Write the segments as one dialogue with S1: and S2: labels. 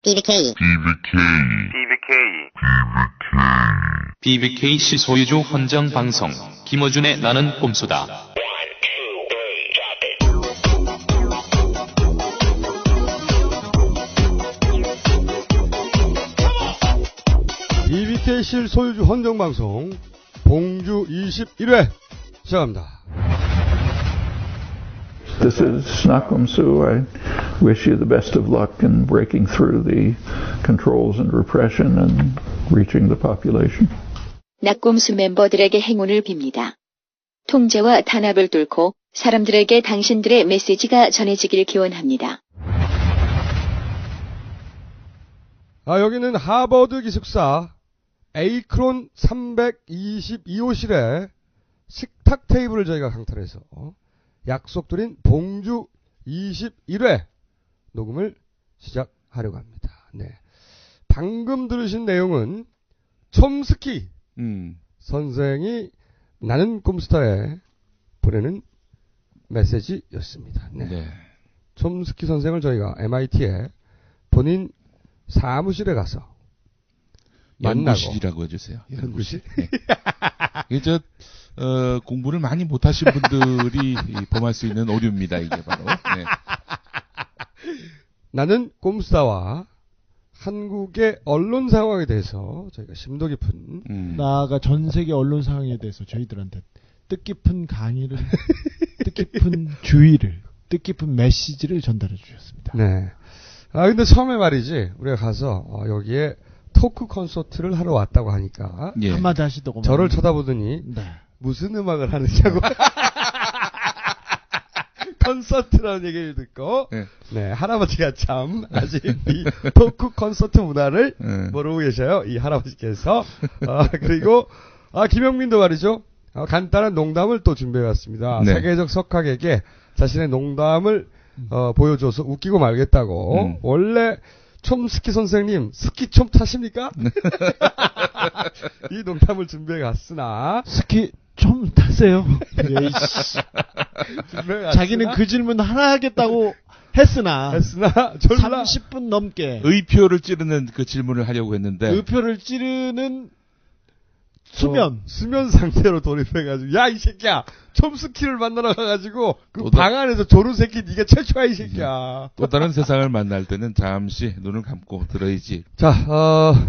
S1: BBK
S2: BBKC 소유주 헌정방송 김어준의 나는 꼼수다.
S3: BBKC 소유주 헌정방송 봉주 21회 시작합니다.
S4: This is Nakumsu. I wish you the best of luck in breaking through the controls and repression and reaching the population.
S5: 낙곰수 멤버들에게 행운을 빕니다. 통제와 탄압을 뚫고 사람들에게 당신들의 메시지가 전해지길 기원합니다.
S3: 여기는 하버드 기숙사 에이크론 322호실에 식탁 테이블을 저희가 강탈해서 약속드린 봉주 21회 녹음을 시작하려고 합니다. 네. 방금 들으신 내용은 촘스키 선생이 나는 꼼수다에 보내는 메시지였습니다. 네. 촘스키 선생을 저희가 MIT에 본인 사무실에 가서 만나고
S6: 연구실이라고 해주세요.
S3: 연구실?
S6: 네. 이게 공부를 많이 못하신 분들이 범할 수 있는 오류입니다. 이게 바로. 네.
S3: 나는 꼼수다와 한국의 언론 상황에 대해서 저희가 심도 깊은
S7: 나아가 전 세계 언론 상황에 대해서 저희들한테 뜻깊은 강의를 뜻깊은 주의를 뜻깊은 메시지를 전달해 주셨습니다.
S3: 네. 근데 처음에 말이지 우리가 가서 여기에 토크 콘서트를 하러 왔다고 하니까
S7: 한마디 하시더구만.
S3: 저를 쳐다보더니 무슨 음악을 하느냐고 콘서트라는 얘기를 듣고 네, 할아버지가 참 아직 이 토크 콘서트 문화를 모르고 계셔요. 이 할아버지께서 그리고 김영민도 말이죠. 간단한 농담을 또 준비해왔습니다.
S6: 네.
S3: 세계적 석학에게 자신의 농담을 보여줘서 웃기고 말겠다고. 원래 촘스키 선생님 스키 좀 타십니까? 이 농담을 준비해갔으나
S7: 스키 좀 타세요. 자기는 그 질문 하나 하겠다고 했으나 졸라 30분 넘게
S6: 의표를 찌르는 그 질문을 하려고 했는데
S7: 의표를 찌르는
S3: 수면 상태로 돌입해가지고 야 이 새끼야 촘스키를 만나러 가가지고 그 방 안에서 조른 새끼 네가 최초야 이 새끼야.
S6: 또 다른 세상을 만날 때는 잠시 눈을 감고 들어야지.
S3: 자,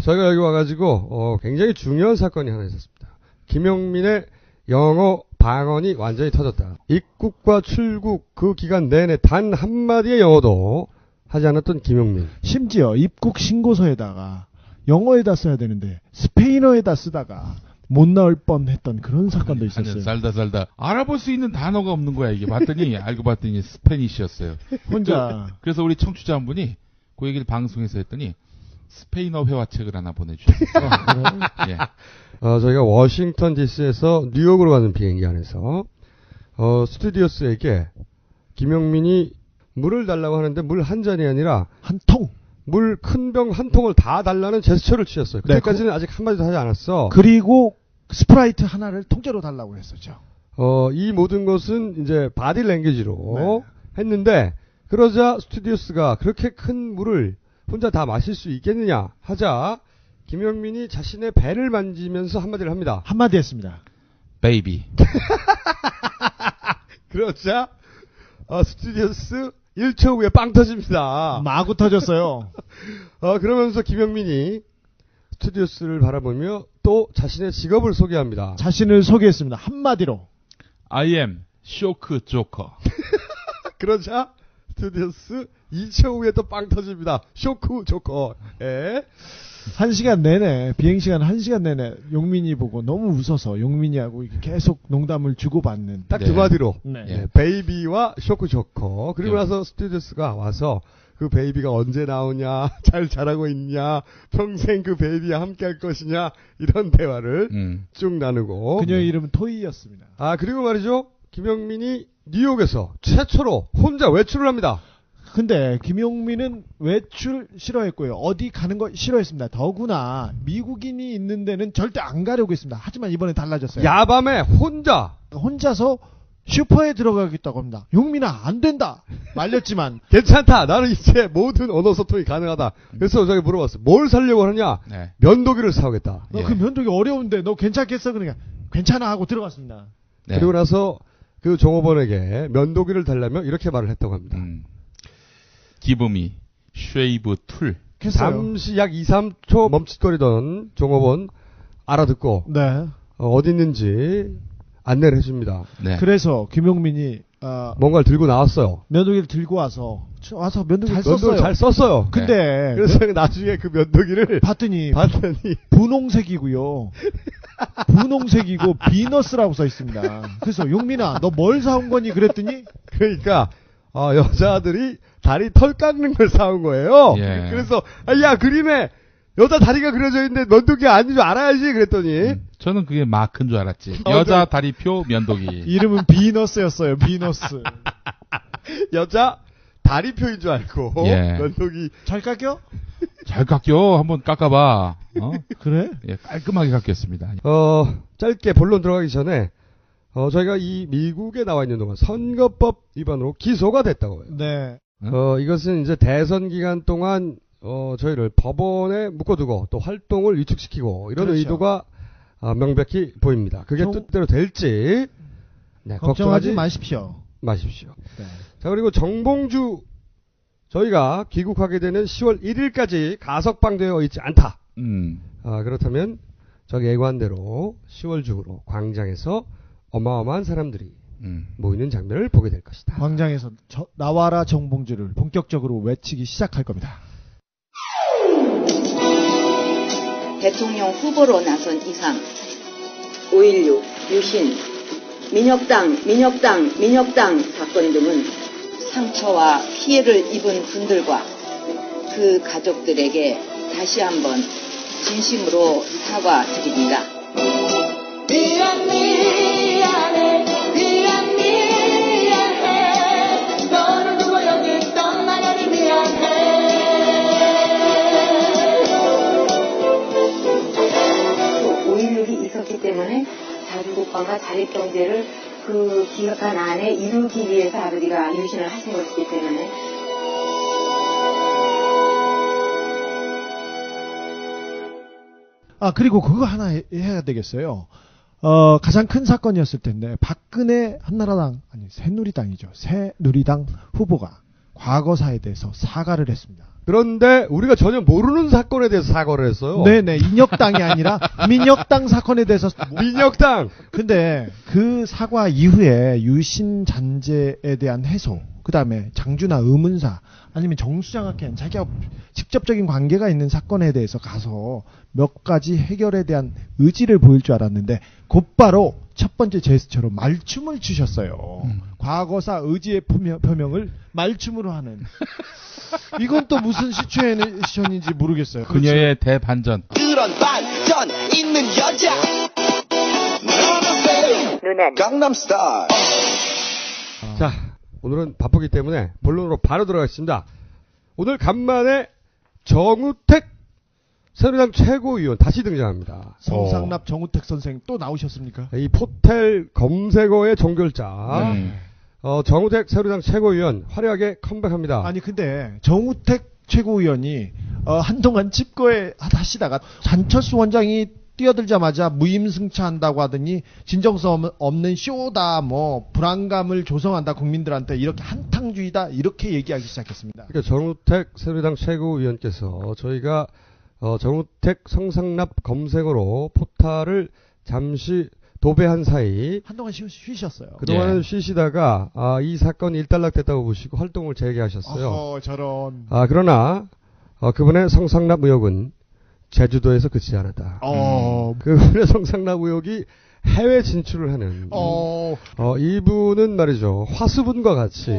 S3: 저희가 여기 와가지고 굉장히 중요한 사건이 하나 있었습니다. 김용민의 영어 방언이 완전히 터졌다. 입국과 출국 그 기간 내내 단 한마디의 영어도 하지 않았던 김용민.
S7: 심지어 입국 신고서에다가 영어에다 써야 되는데 스페인어에다 쓰다가 못 나올 뻔했던 그런 사건도 있었어요.
S6: 살다 알아볼 수 있는 단어가 없는 거야 이게. 봤더니 알고 봤더니 스페니쉬였어요.
S7: 혼자.
S6: 그래서 우리 청취자 한 분이 그 얘기를 방송에서 했더니 스페인어 회화책을 하나 보내주셨어요. 예.
S3: 저희가 워싱턴 DC에서 뉴욕으로 가는 비행기 안에서 스튜디오스에게 김용민이 물을 달라고 하는데 물 한 잔이 아니라
S7: 한 통.
S3: 물 큰 병 한 통을 다 달라는 제스처를 취했어요. 그때까지는 아직 한마디도 하지 않았어.
S7: 그리고 스프라이트 하나를 통째로 달라고 했었죠.
S3: 이 모든 것은 이제 바디 랭귀지로 했는데 그러자 스튜디오스가 그렇게 큰 물을 혼자 다 마실 수 있겠느냐 하자 김영민이 자신의 배를 만지면서 한마디를 합니다.
S7: 한마디 했습니다.
S6: 베이비.
S3: 그러자 스튜디오스 1초 후에 빵 터집니다.
S7: 마구 터졌어요.
S3: 그러면서 김영민이 스튜디오스를 바라보며 또 자신의 직업을 소개합니다.
S7: 자신을 소개했습니다. 한마디로.
S6: I am 쇼크 조커.
S3: 그러자 스튜디오스 2초 후에 또 빵 터집니다. 쇼크 조커. 예.
S7: 1시간 내내, 비행시간 1시간 내내 용민이 보고 너무 웃어서 용민이하고 계속 농담을 주고받는.
S3: 딱 두 마디로.
S7: 네.
S3: 베이비와 쇼크 조커. 그리고 나서 스튜디오스가 와서 그 베이비가 언제 나오냐, 잘 자라고 있냐, 평생 그 베이비와 함께 할 것이냐, 이런 대화를 쭉 나누고.
S7: 그녀의 이름은 토이였습니다.
S3: 그리고 말이죠. 김영민이 뉴욕에서 최초로 혼자 외출을 합니다.
S7: 근데 김용민은 외출 싫어했고요. 어디 가는 거 싫어했습니다. 더구나 미국인이 있는 데는 절대 안 가려고 했습니다. 하지만 이번에 달라졌어요.
S3: 야밤에 혼자서
S7: 슈퍼에 들어가겠다고 합니다. 용민아 안 된다 말렸지만
S3: 괜찮다. 나는 이제 모든 언어 소통이 가능하다. 그래서 저기 물어봤어. 뭘 사려고 하느냐?
S6: 네.
S3: 면도기를 사오겠다.
S7: 너 그 면도기 어려운데 너 괜찮겠어? 그러니까 괜찮아 하고 들어갔습니다.
S6: 네.
S3: 그리고 나서 그 종업원에게 면도기를 달라며 이렇게 말을 했다고 합니다.
S6: 기브미 쉐이브 툴.
S3: 잠시 약 2, 3초 멈칫거리던 종업원 알아듣고
S7: 네.
S3: 어디 있는지 안내를 해줍니다.
S6: 네.
S7: 그래서 김용민이
S3: 뭔가를 들고 나왔어요.
S7: 면도기를 들고 와서 면도기 잘
S3: 면도기를
S7: 썼어요.
S3: 잘 썼어요.
S7: 근데
S3: 그래서 나중에 그 면도기를
S7: 봤더니 분홍색이고요. 분홍색이고 비너스라고 써 있습니다. 그래서 용민아 너 뭘 사온 거니 그랬더니
S3: 그러니까 여자들이 다리 털 깎는 걸 사온 거예요.
S6: 예.
S3: 그래서 야 그림에 여자 다리가 그려져 있는데 면도기 아닌 줄 알아야지 그랬더니
S6: 저는 그게 마크인 줄 알았지. 여자 다리표 면도기.
S7: 이름은 비너스였어요. 비너스.
S3: 여자 다리표인 줄 알고
S6: 예.
S3: 면도기
S7: 잘 깎여?
S6: 잘 깎여. 한번 깎아봐.
S7: 그래?
S6: 예, 깔끔하게 깎였습니다.
S3: 짧게 본론 들어가기 전에 저희가 이 미국에 나와 있는 동안 선거법 위반으로 기소가 됐다고 해요.
S7: 네.
S3: 이것은 이제 대선 기간 동안 저희를 법원에 묶어두고 또 활동을 위축시키고 이런
S7: 그렇죠.
S3: 의도가 명백히 보입니다. 그게 뜻대로 될지 네,
S7: 걱정하지 마십시오.
S3: 네.
S7: 네.
S3: 자 그리고 정봉주 저희가 귀국하게 되는 10월 1일까지 가석방되어 있지 않다. 그렇다면 저기 예고한대로 10월 중으로 광장에서 어마어마한 사람들이 모이는 장면을 보게 될 것이다.
S7: 광장에서 나와라 정봉주를 본격적으로 외치기 시작할 겁니다.
S1: 대통령 후보로 나선 이상 5.16, 유신, 민혁당 사건 등은 상처와 피해를 입은 분들과 그 가족들에게 다시 한번 진심으로 사과드립니다. 미안해 너를 두고 여기 있던 나연이 미안해 5.16이 있었기 때문에 자주국방과 자립경제를 그 기간 안에 이루기 위해서 아버지가 유신을 하신 것이기 때문에
S7: 그리고 그거 하나 해야 되겠어요. 가장 큰 사건이었을 텐데 박근혜 새누리당 후보가 과거사에 대해서 사과를 했습니다.
S3: 그런데 우리가 전혀 모르는 사건에 대해서 사과를 했어요.
S7: 네네. 인혁당이 아니라 민혁당 사건에 대해서.
S3: 민혁당!
S7: 근데 그 사과 이후에 유신 잔재에 대한 해소, 그 다음에 장주나 의문사, 아니면 정수장학회는 자기가 직접적인 관계가 있는 사건에 대해서 가서 몇 가지 해결에 대한 의지를 보일 줄 알았는데 곧바로 첫 번째 제스처로 말춤을 추셨어요. 과거사 의지의 표명을 말춤으로 하는. 이건 또 무슨 시츄에이션인지 모르겠어요.
S6: 그녀의 대반전.
S8: 그런 반전 있는 여자.
S1: 누나
S8: 강남스타일.
S3: 자, 오늘은 바쁘기 때문에 본론으로 바로 들어가겠습니다. 오늘 간만에 정우택 새누리당 최고위원 다시 등장합니다.
S7: 성상납 정우택 선생 또 나오셨습니까?
S3: 이 포털 검색어의 종결자. 정우택 새누리당 최고위원 화려하게 컴백합니다.
S7: 아니 근데 정우택 최고위원이 한동안 집거에 하시다가 한철수 원장이 뛰어들자마자 무임승차한다고 하더니 진정성 없는 쇼다, 불안감을 조성한다 국민들한테, 이렇게 한탕주의다 이렇게 얘기하기 시작했습니다.
S3: 그러니까 정우택 새누리당 최고위원께서 저희가 정우택 성상납 검색어로 포탈을 잠시 도배한 사이
S7: 한동안 쉬셨어요.
S3: 그동안은 쉬시다가 이 사건이 일단락됐다고 보시고 활동을 재개하셨어요.
S7: 저런.
S3: 그러나 그분의 성상납 의혹은 제주도에서 그치지 않았다. 그분의 성상납 의혹이 해외 진출을 하는 이분은 말이죠, 화수분과 같이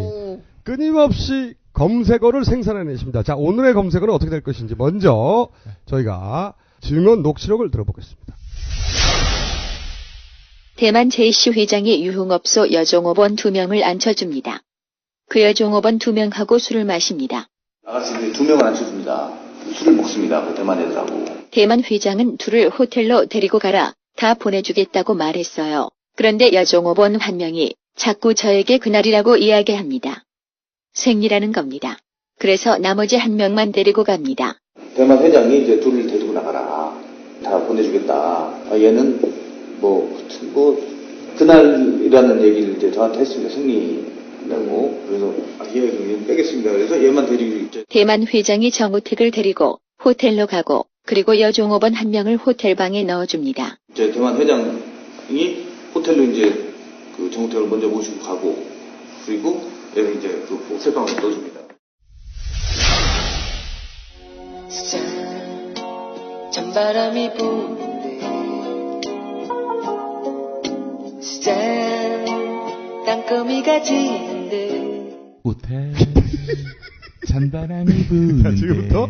S3: 끊임없이 검색어를 생산해내십니다. 자, 오늘의 검색어는 어떻게 될 것인지 먼저 저희가 증언 녹취록을 들어보겠습니다.
S5: 대만 JC 회장이 유흥업소 여종업원 2명을 앉혀줍니다. 그 여종업원 2명하고 술을 마십니다.
S9: 나가서 2명을 앉혀줍니다. 술을 먹습니다. 그 대만 애들하고.
S5: 대만 회장은 둘을 호텔로 데리고 가라, 다 보내주겠다고 말했어요. 그런데 여종업원 한 명이 자꾸 저에게 그날이라고 이야기합니다. 생리라는 겁니다. 그래서 나머지 한 명만 데리고 갑니다.
S9: 대만 회장이 이제 둘을 데리고 나가라. 다 보내주겠다. 얘는 그날이라는 얘기를 이제 저한테 했습니다. 승리라고. 그래서 얘 빼겠습니다. 그래서 얘만 데리고 있죠.
S5: 대만 회장이 정우택을 데리고 호텔로 가고 그리고 여종업원 한 명을 호텔방에 넣어줍니다.
S9: 이제 대만 회장이 호텔로 이제 그 정우택을 먼저 모시고 가고 그리고 얘를 이제 그 호텔방으로 넣어줍니다.
S10: 찬바람이 부는데 땅거미가 지는데
S6: 호텔 찬바람이 부는데.
S3: 자, 지금부터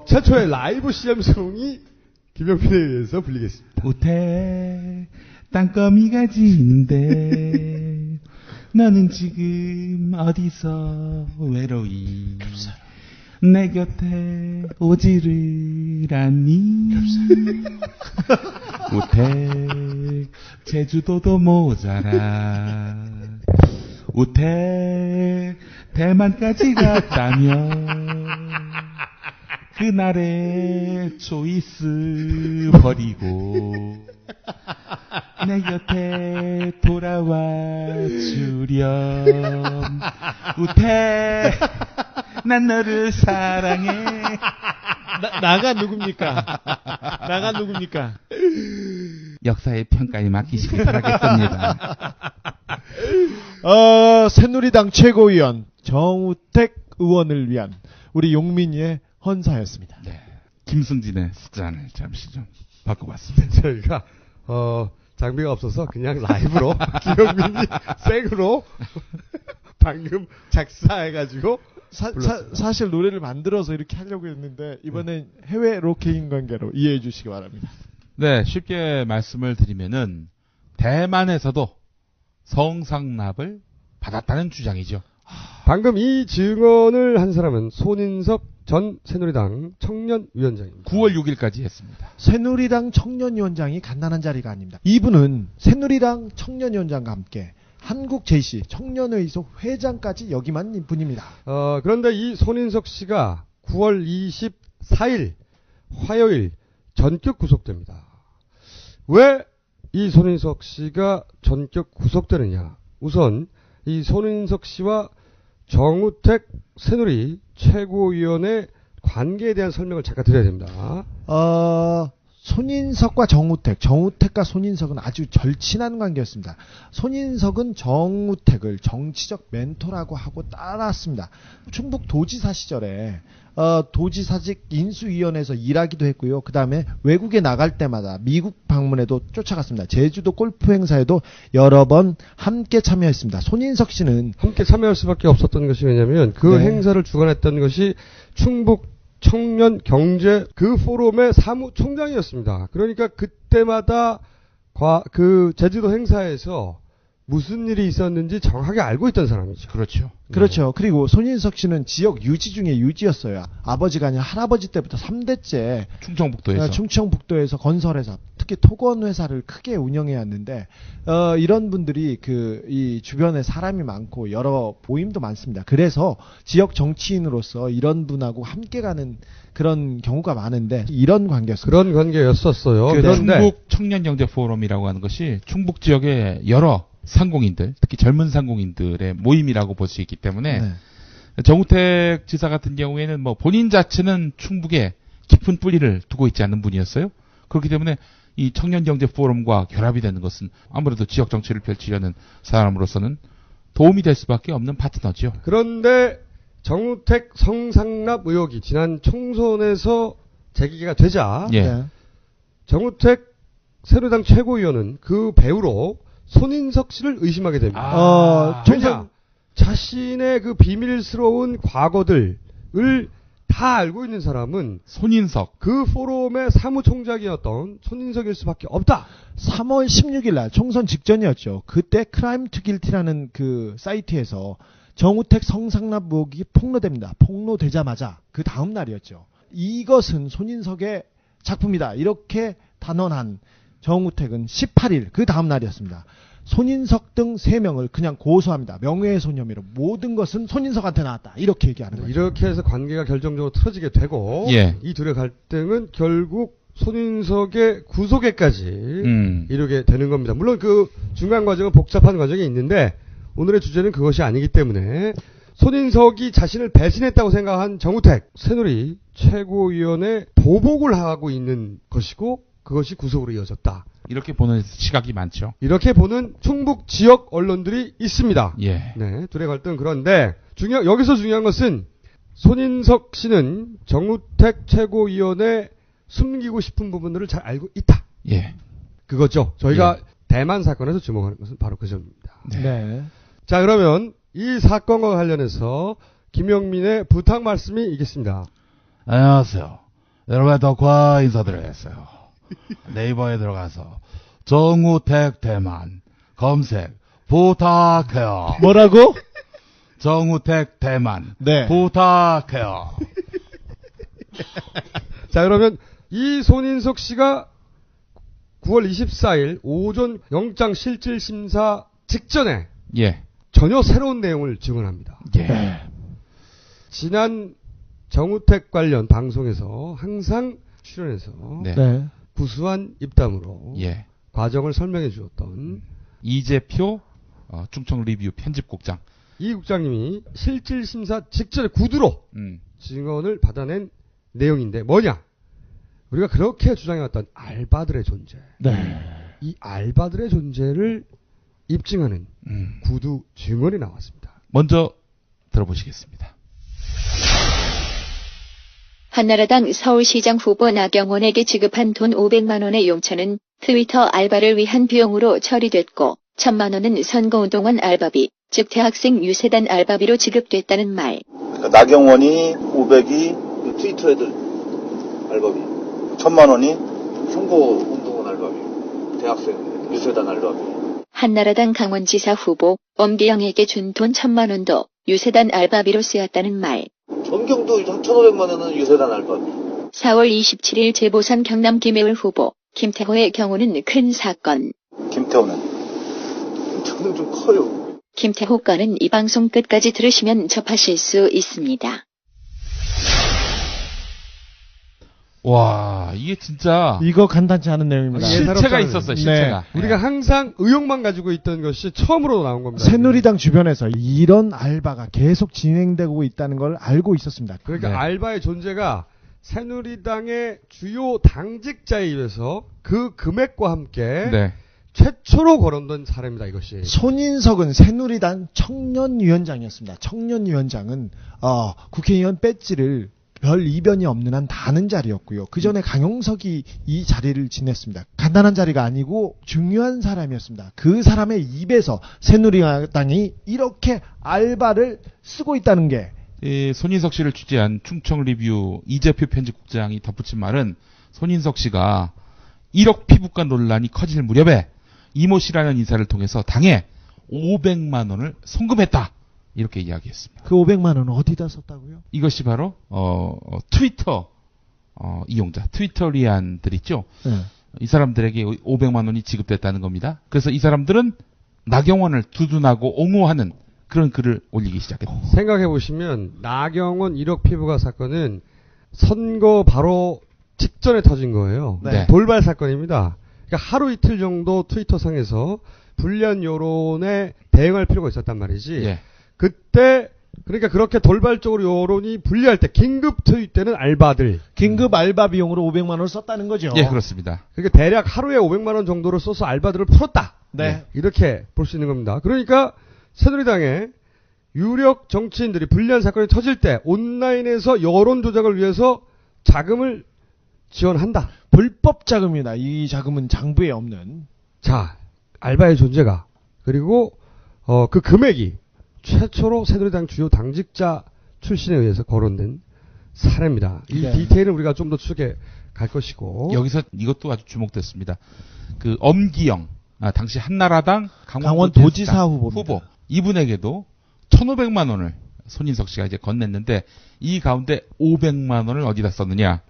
S3: 최초의 라이브 CM송이 김영필에 의해서 불리겠습니다.
S6: 호텔 땅거미가 지는데 너는 지금 어디서 외로이 내 곁에 오지를 않니? 우택 제주도도 모자라. 우택 대만까지 갔다면 그날의 초이스 버리고 내 곁에 돌아와 주렴. 우택 난 너를 사랑해.
S7: 나가 누굽니까? 나가 누굽니까?
S6: 역사의 평가에 맡기시기 바라겠습니다.
S7: 새누리당 최고위원 정우택 의원을 위한 우리 용민이의 헌사였습니다.
S6: 네. 김승진의 숫자를 잠시 좀 바꿔봤습니다.
S3: 저희가 장비가 없어서 그냥 라이브로 김영민이 생으로 방금 작사해가지고
S7: 사실 노래를 만들어서 이렇게 하려고 했는데 이번엔 해외 로케인 관계로 이해해 주시기 바랍니다.
S6: 네, 쉽게 말씀을 드리면은 대만에서도 성상납을 받았다는 주장이죠.
S3: 방금 이 증언을 한 사람은 손인석 전 새누리당 청년위원장입니다.
S6: 9월 6일까지 했습니다.
S7: 새누리당 청년위원장이 간단한 자리가 아닙니다. 이분은 새누리당 청년위원장과 함께 한국 제시 청년의소 회장까지 역임한 분입니다.
S3: 그런데 이 손인석 씨가 9월 24일 화요일 전격 구속됩니다. 왜 이 손인석 씨가 전격 구속되느냐? 우선 이 손인석 씨와 정우택 새누리 최고위원의 관계에 대한 설명을 잠깐 드려야 됩니다.
S7: 손인석과 정우택과 손인석은 아주 절친한 관계였습니다. 손인석은 정우택을 정치적 멘토라고 하고 따랐습니다. 충북 도지사 시절에 도지사직 인수위원회에서 일하기도 했고요. 그 다음에 외국에 나갈 때마다 미국 방문에도 쫓아갔습니다. 제주도 골프 행사에도 여러 번 함께 참여했습니다. 손인석 씨는
S3: 함께 참여할 수밖에 없었던 것이 왜냐하면 그 행사를 주관했던 것이 충북 청년 경제 그 포럼의 사무총장이었습니다. 그러니까 그때마다 그 제주도 행사에서 무슨 일이 있었는지 정확하게 알고 있던 사람이죠.
S6: 그렇죠.
S7: 그렇죠. 그리고 손인석 씨는 지역 유지 중에 유지였어요. 아버지가 아니라 할아버지 때부터 3대째 충청북도에서 건설회사, 특히 토건회사를 크게 운영해 왔는데 이런 분들이 이 주변에 사람이 많고 여러 모임도 많습니다. 그래서 지역 정치인으로서 이런 분하고 함께 가는 그런 경우가 많은데 이런 관계였어요.
S3: 그런 관계였었어요.
S6: 그런데 충북 청년경제 포럼이라고 하는 것이 충북 지역의 여러 상공인들, 특히 젊은 상공인들의 모임이라고 볼 수 있기 때문에 정우택 지사 같은 경우에는 뭐 본인 자체는 충북에 깊은 뿌리를 두고 있지 않는 분이었어요. 그렇기 때문에 이 청년경제 포럼과 결합이 되는 것은 아무래도 지역 정치를 펼치려는 사람으로서는 도움이 될 수밖에 없는 파트너죠.
S3: 그런데 정우택 성상납 의혹이 지난 총선에서 제기가 되자 정우택 새누리당 최고위원은 그 배우로 손인석 씨를 의심하게 됩니다. 왜냐? 자신의 그 비밀스러운 과거들을 다 알고 있는 사람은
S6: 손인석,
S3: 그 포럼의 사무총장이었던 손인석일 수밖에 없다.
S7: 3월 16일 날 총선 직전이었죠. 그때 크라임 투 길티라는 그 사이트에서 정우택 성상납 의혹이 폭로됩니다. 폭로되자마자 그 다음 날이었죠. 이것은 손인석의 작품이다. 이렇게 단언한 정우택은 18일 그 다음 날이었습니다. 손인석 등 3명을 그냥 고소합니다. 명예훼손 혐의로 모든 것은 손인석한테 나왔다. 이렇게 얘기하는 거죠.
S3: 이렇게 해서 관계가 결정적으로 틀어지게 되고
S6: 예.
S3: 이 둘의 갈등은 결국 손인석의 구속에까지 이르게 되는 겁니다. 물론 그 중간 과정은 복잡한 과정이 있는데 오늘의 주제는 그것이 아니기 때문에 손인석이 자신을 배신했다고 생각한 정우택 새누리 최고위원회 보복을 하고 있는 것이고 그것이 구속으로 이어졌다.
S6: 이렇게 보는 시각이 많죠.
S3: 이렇게 보는 충북 지역 언론들이 있습니다.
S6: 예.
S3: 네, 둘의 갈등 그런데 여기서 중요한 것은 손인석 씨는 정우택 최고위원회 숨기고 싶은 부분들을 잘 알고 있다.
S6: 예.
S3: 그거죠. 저희가
S6: 예.
S3: 대만 사건에서 주목하는 것은 바로 그 점입니다.
S7: 네.
S3: 자, 그러면 이 사건과 관련해서 김영민의 부탁 말씀이 있겠습니다.
S11: 안녕하세요. 여러분의 덕화 인사드리겠어요. 네이버에 들어가서 정우택 대만 검색 부탁해요.
S7: 뭐라고?
S11: 정우택 대만
S7: 네.
S11: 부탁해요.
S3: 자, 그러면 이 손인석 씨가 9월 24일 오전 영장 실질 심사 직전에
S6: 예.
S3: 전혀 새로운 내용을 증언합니다.
S6: 예.
S3: 지난 정우택 관련 방송에서 항상 출연해서
S6: 네.
S7: 네.
S3: 구수한 입담으로
S6: 예.
S3: 과정을 설명해 주었던
S6: 이재표 충청 리뷰 편집국장.
S3: 이 국장님이 실질 심사 직전에 구두로 증언을 받아낸 내용인데 뭐냐? 우리가 그렇게 주장해왔던 알바들의 존재.
S7: 네.
S3: 이 알바들의 존재를 입증하는 구두 증언이 나왔습니다.
S6: 먼저 들어보시겠습니다.
S5: 한나라당 서울시장 후보 나경원에게 지급한 돈 500만 원의 용처는 트위터 알바를 위한 비용으로 처리됐고 1,000만 원은 선거운동원 알바비, 즉 대학생 유세단 알바비로 지급됐다는 말.
S12: 그러니까 나경원이 500이 트위터 애들 알바비, 1,000만 원이 선거운동원 알바비, 대학생 유세단 알바비.
S5: 한나라당 강원지사 후보 엄기영에게 준 돈 1,000만 원도 유세단 알바비로 쓰였다는 말.
S12: 전경도 1,500만 원은 유세단 알바비.
S5: 4월 27일 재보선 경남 김해울 후보 김태호의 경우는 큰 사건.
S12: 김태호는 저는 좀 커요.
S5: 김태호 건은 이 방송 끝까지 들으시면 접하실 수 있습니다.
S6: 와, 이게 진짜
S7: 이거 간단치 않은 내용입니다.
S6: 실체가 있었어요. 실체가.
S3: 네. 우리가 항상 의혹만 가지고 있던 것이 처음으로 나온 겁니다.
S7: 새누리당 주변에서 이런 알바가 계속 진행되고 있다는 걸 알고 있었습니다.
S3: 그러니까
S6: 네.
S3: 알바의 존재가 새누리당의 주요 당직자에 의해서 그 금액과 함께
S6: 네.
S3: 최초로 거론된 사례입니다. 이것이.
S7: 손인석은 새누리당 청년위원장이었습니다. 청년위원장은 국회의원 배지를 별 이변이 없는 한 다는 자리였고요. 그 전에 강용석이 이 자리를 지냈습니다. 간단한 자리가 아니고 중요한 사람이었습니다. 그 사람의 입에서 새누리당이 이렇게 알바를 쓰고 있다는 게
S6: 손인석 씨를 취재한 충청 리뷰 이재표 편집국장이 덧붙인 말은 손인석 씨가 1억 피부과 논란이 커질 무렵에 이모 씨라는 인사를 통해서 당에 500만 원을 송금했다. 이렇게 이야기했습니다.
S7: 그 500만 원은 어디다 썼다고요?
S6: 이것이 바로 트위터 이용자, 트위터리안들 있죠.
S7: 네.
S6: 이 사람들에게 500만 원이 지급됐다는 겁니다. 그래서 이 사람들은 나경원을 두둔하고 옹호하는 그런 글을 올리기 시작했습니다.
S3: 생각해 보시면 나경원 1억 피부과 사건은 선거 바로 직전에 터진 거예요.
S6: 네.
S3: 돌발 사건입니다. 그러니까 하루 이틀 정도 트위터상에서 불리한 여론에 대응할 필요가 있었단 말이지.
S6: 예.
S3: 그때 그러니까 그렇게 돌발적으로 여론이 불리할 때 긴급 투입 때는 알바들.
S7: 긴급 알바 비용으로 500만 원을 썼다는 거죠.
S6: 예, 그렇습니다.
S3: 그러니까 대략 하루에 500만 원 정도를 써서 알바들을 풀었다.
S7: 네.
S3: 이렇게 볼 수 있는 겁니다. 그러니까 새누리당의 유력 정치인들이 불리한 사건이 터질 때 온라인에서 여론 조작을 위해서 자금을 지원한다.
S7: 불법 자금이다. 이 자금은 장부에 없는.
S3: 자, 알바의 존재가 그리고 그 금액이 최초로 새누리당 주요 당직자 출신에 의해서 거론된 사례입니다. 이
S7: 네.
S3: 디테일은 우리가 좀 더 추적해 갈 것이고.
S6: 여기서 이것도 아주 주목됐습니다. 그 엄기영, 당시 한나라당
S7: 강원도지사 후보입니다.
S6: 후보. 이분에게도 1,500만 원을 손인석 씨가 이제 건넸는데 이 가운데 500만 원을 어디다 썼느냐?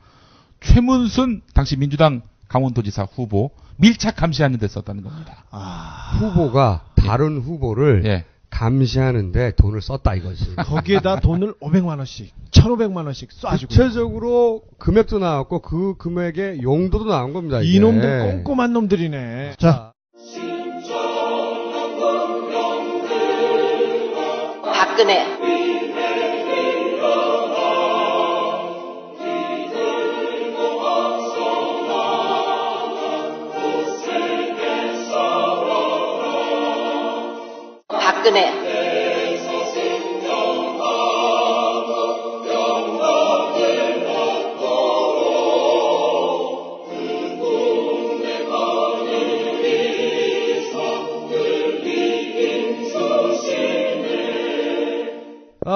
S6: 최문순 당시 민주당 강원도지사 후보 밀착 감시하는 데 썼다는 겁니다.
S3: 후보가 다른 후보를
S6: 예.
S3: 감시하는데 돈을 썼다 이거지.
S7: 거기에다 돈을 500만 원씩, 1,500만 원씩 쏴주고.
S3: 구체적으로 금액도 나왔고 그 금액의 용도도 나온 겁니다. 이게.
S7: 이놈들 꼼꼼한 놈들이네. 자,
S10: 박근혜 박근혜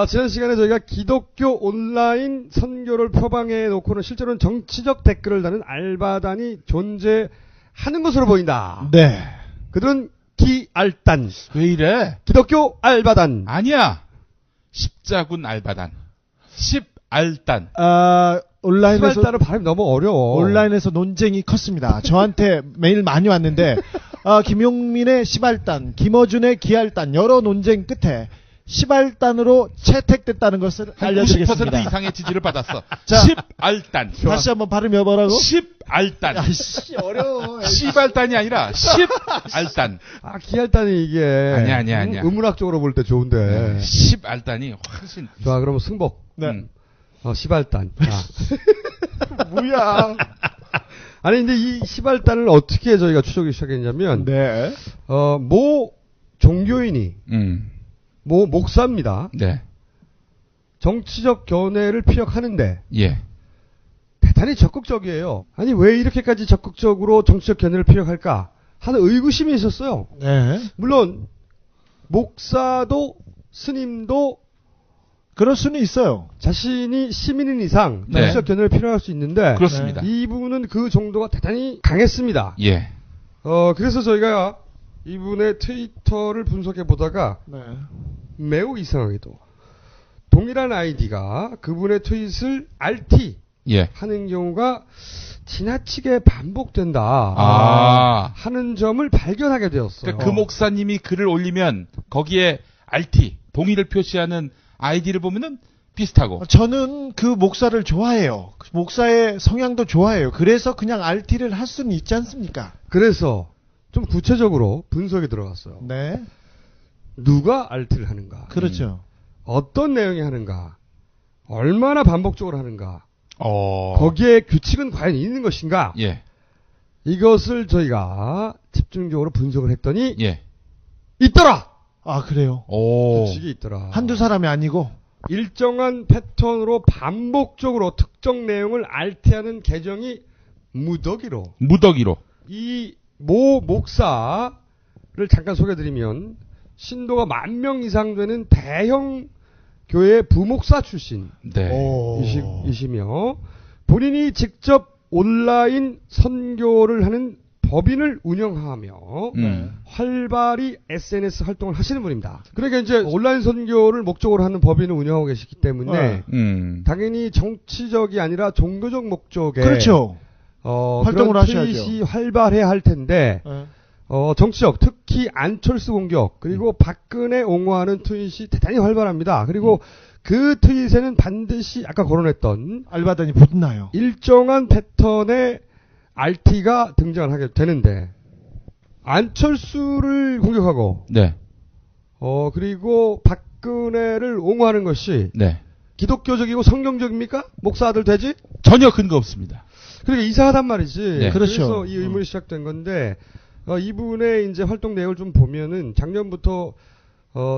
S3: 지난 시간에 저희가 기독교 온라인 선교를 표방해 놓고는 실제로는 정치적 댓글을 다는 알바단이 존재하는 것으로 보인다.
S7: 네.
S3: 그들은 기알단.
S6: 왜 이래?
S3: 기독교 알바단.
S6: 아니야. 십자군 알바단. 십알단.
S7: 온라인에서
S3: 십알단은 발음이 너무 어려워.
S7: 온라인에서 논쟁이 컸습니다. 저한테 메일 많이 왔는데 김용민의 시발단, 김어준의 기알단 여러 논쟁 끝에 시발단으로 채택됐다는 것을 알려드리겠습니다.
S6: 90% 이상의 지지를 받았어.
S7: 자,
S6: 십알단.
S7: 다시 한번 발음해 보라고.
S6: 십알단.
S7: 아이씨 어려워.
S6: 시발단이 아니라 십알단.
S3: 기알단이 이게
S6: 아니야.
S3: 의문학적으로 볼 때 좋은데.
S6: 십알단이 훨씬.
S3: 좋아, 그러면 승복.
S7: 네.
S3: 시발단.
S7: 뭐야?
S3: 아니 근데 이 시발단을 어떻게 저희가 추적이 시작했냐면,
S7: 네.
S3: 모 종교인이. 모 목사입니다.
S6: 네.
S3: 정치적 견해를 피력하는데
S6: 예.
S3: 대단히 적극적이에요. 아니 왜 이렇게까지 적극적으로 정치적 견해를 피력할까 하는 의구심이 있었어요.
S7: 네.
S3: 물론 목사도 스님도
S7: 그럴 수는 있어요.
S3: 자신이 시민인 이상
S6: 네.
S3: 정치적 견해를 필요할 수 있는데
S6: 그렇습니다.
S3: 이분은 그 정도가 대단히 강했습니다.
S6: 예.
S3: 그래서 저희가 이분의 트위터를 분석해 보다가
S7: 네.
S3: 매우 이상하게도 동일한 아이디가 그분의 트윗을 RT
S6: 예.
S3: 하는 경우가 지나치게 반복된다 하는 점을 발견하게 되었어요.
S6: 그러니까 그 목사님이 글을 올리면 거기에 RT 동의를 표시하는 아이디를 보면은 비슷하고.
S7: 저는 그 목사를 좋아해요. 목사의 성향도 좋아해요. 그래서 그냥 RT를 할 수는 있지 않습니까?
S3: 그래서 좀 구체적으로 분석에 들어갔어요.
S7: 네.
S3: 누가 RT를 하는가?
S7: 그렇죠.
S3: 어떤 내용이 하는가? 얼마나 반복적으로 하는가? 거기에 규칙은 과연 있는 것인가?
S6: 예.
S3: 이것을 저희가 집중적으로 분석을 했더니
S6: 예.
S3: 있더라.
S7: 그래요.
S3: 규칙이 있더라.
S7: 한두 사람이 아니고
S3: 일정한 패턴으로 반복적으로 특정 내용을 RT하는 계정이 무더기로. 이 모 목사를 잠깐 소개해드리면 신도가 10,000명 이상 되는 대형 교회 부목사 출신 이시며 본인이 직접 온라인 선교를 하는 법인을 운영하며 활발히 SNS 활동을 하시는 분입니다. 그러니까 이제 온라인 선교를 목적으로 하는 법인을 운영하고 계시기 때문에 당연히 정치적이 아니라 종교적 목적에
S7: 그렇죠. 활동을 하셔야죠.
S3: 트윗이 활발해야 할 텐데 정치적 특히 안철수 공격 그리고 박근혜 옹호하는 트윗이 대단히 활발합니다. 그리고 그 트윗에는 반드시 아까 거론했던
S7: 알바단이 붙나요.
S3: 일정한 패턴의 RT가 등장을 하게 되는데 안철수를 공격하고
S6: 네.
S3: 그리고 박근혜를 옹호하는 것이
S6: 네.
S3: 기독교적이고 성경적입니까? 목사 아들 되지?
S6: 전혀 근거 없습니다.
S3: 그러니까 이상하단 말이지.
S6: 네.
S3: 그래서
S7: 그렇죠.
S3: 이 의문이 시작된 건데 이분의 이제 활동 내용을 좀 보면은 작년부터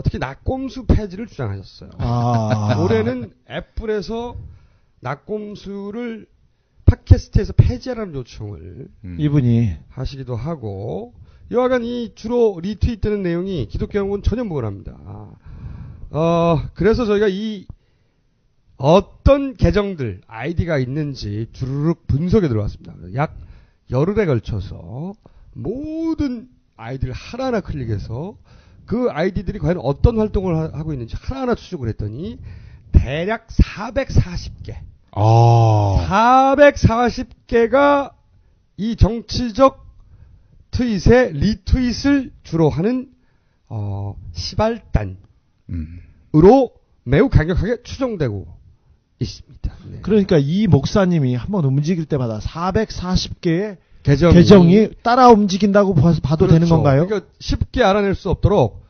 S3: 특히 낙곰수 폐지를 주장하셨어요. 올해는 애플에서 낙곰수를 팟캐스트에서 폐지하라는 요청을
S7: 이분이
S3: 하시기도 하고 여하간 이 주로 리트윗되는 내용이 기독교하고는 전혀 무관합니다. 그래서 저희가 이 어떤 계정들 아이디가 있는지 주르륵 분석에 들어왔습니다. 약 열흘에 걸쳐서 모든 아이디를 하나하나 클릭해서 그 아이디들이 과연 어떤 활동을 하고 있는지 하나하나 추적을 했더니 대략 440개. 440개가 이 정치적 트윗의 리트윗을 주로 하는 시발단으로 매우 강력하게 추정되고 있습니다. 네.
S7: 그러니까 이 목사님이 한번 움직일 때마다 440개의
S3: 계정이
S7: 따라 움직인다고 봐도
S3: 그렇죠.
S7: 되는 건가요?
S3: 그러니까 쉽게 알아낼 수 없도록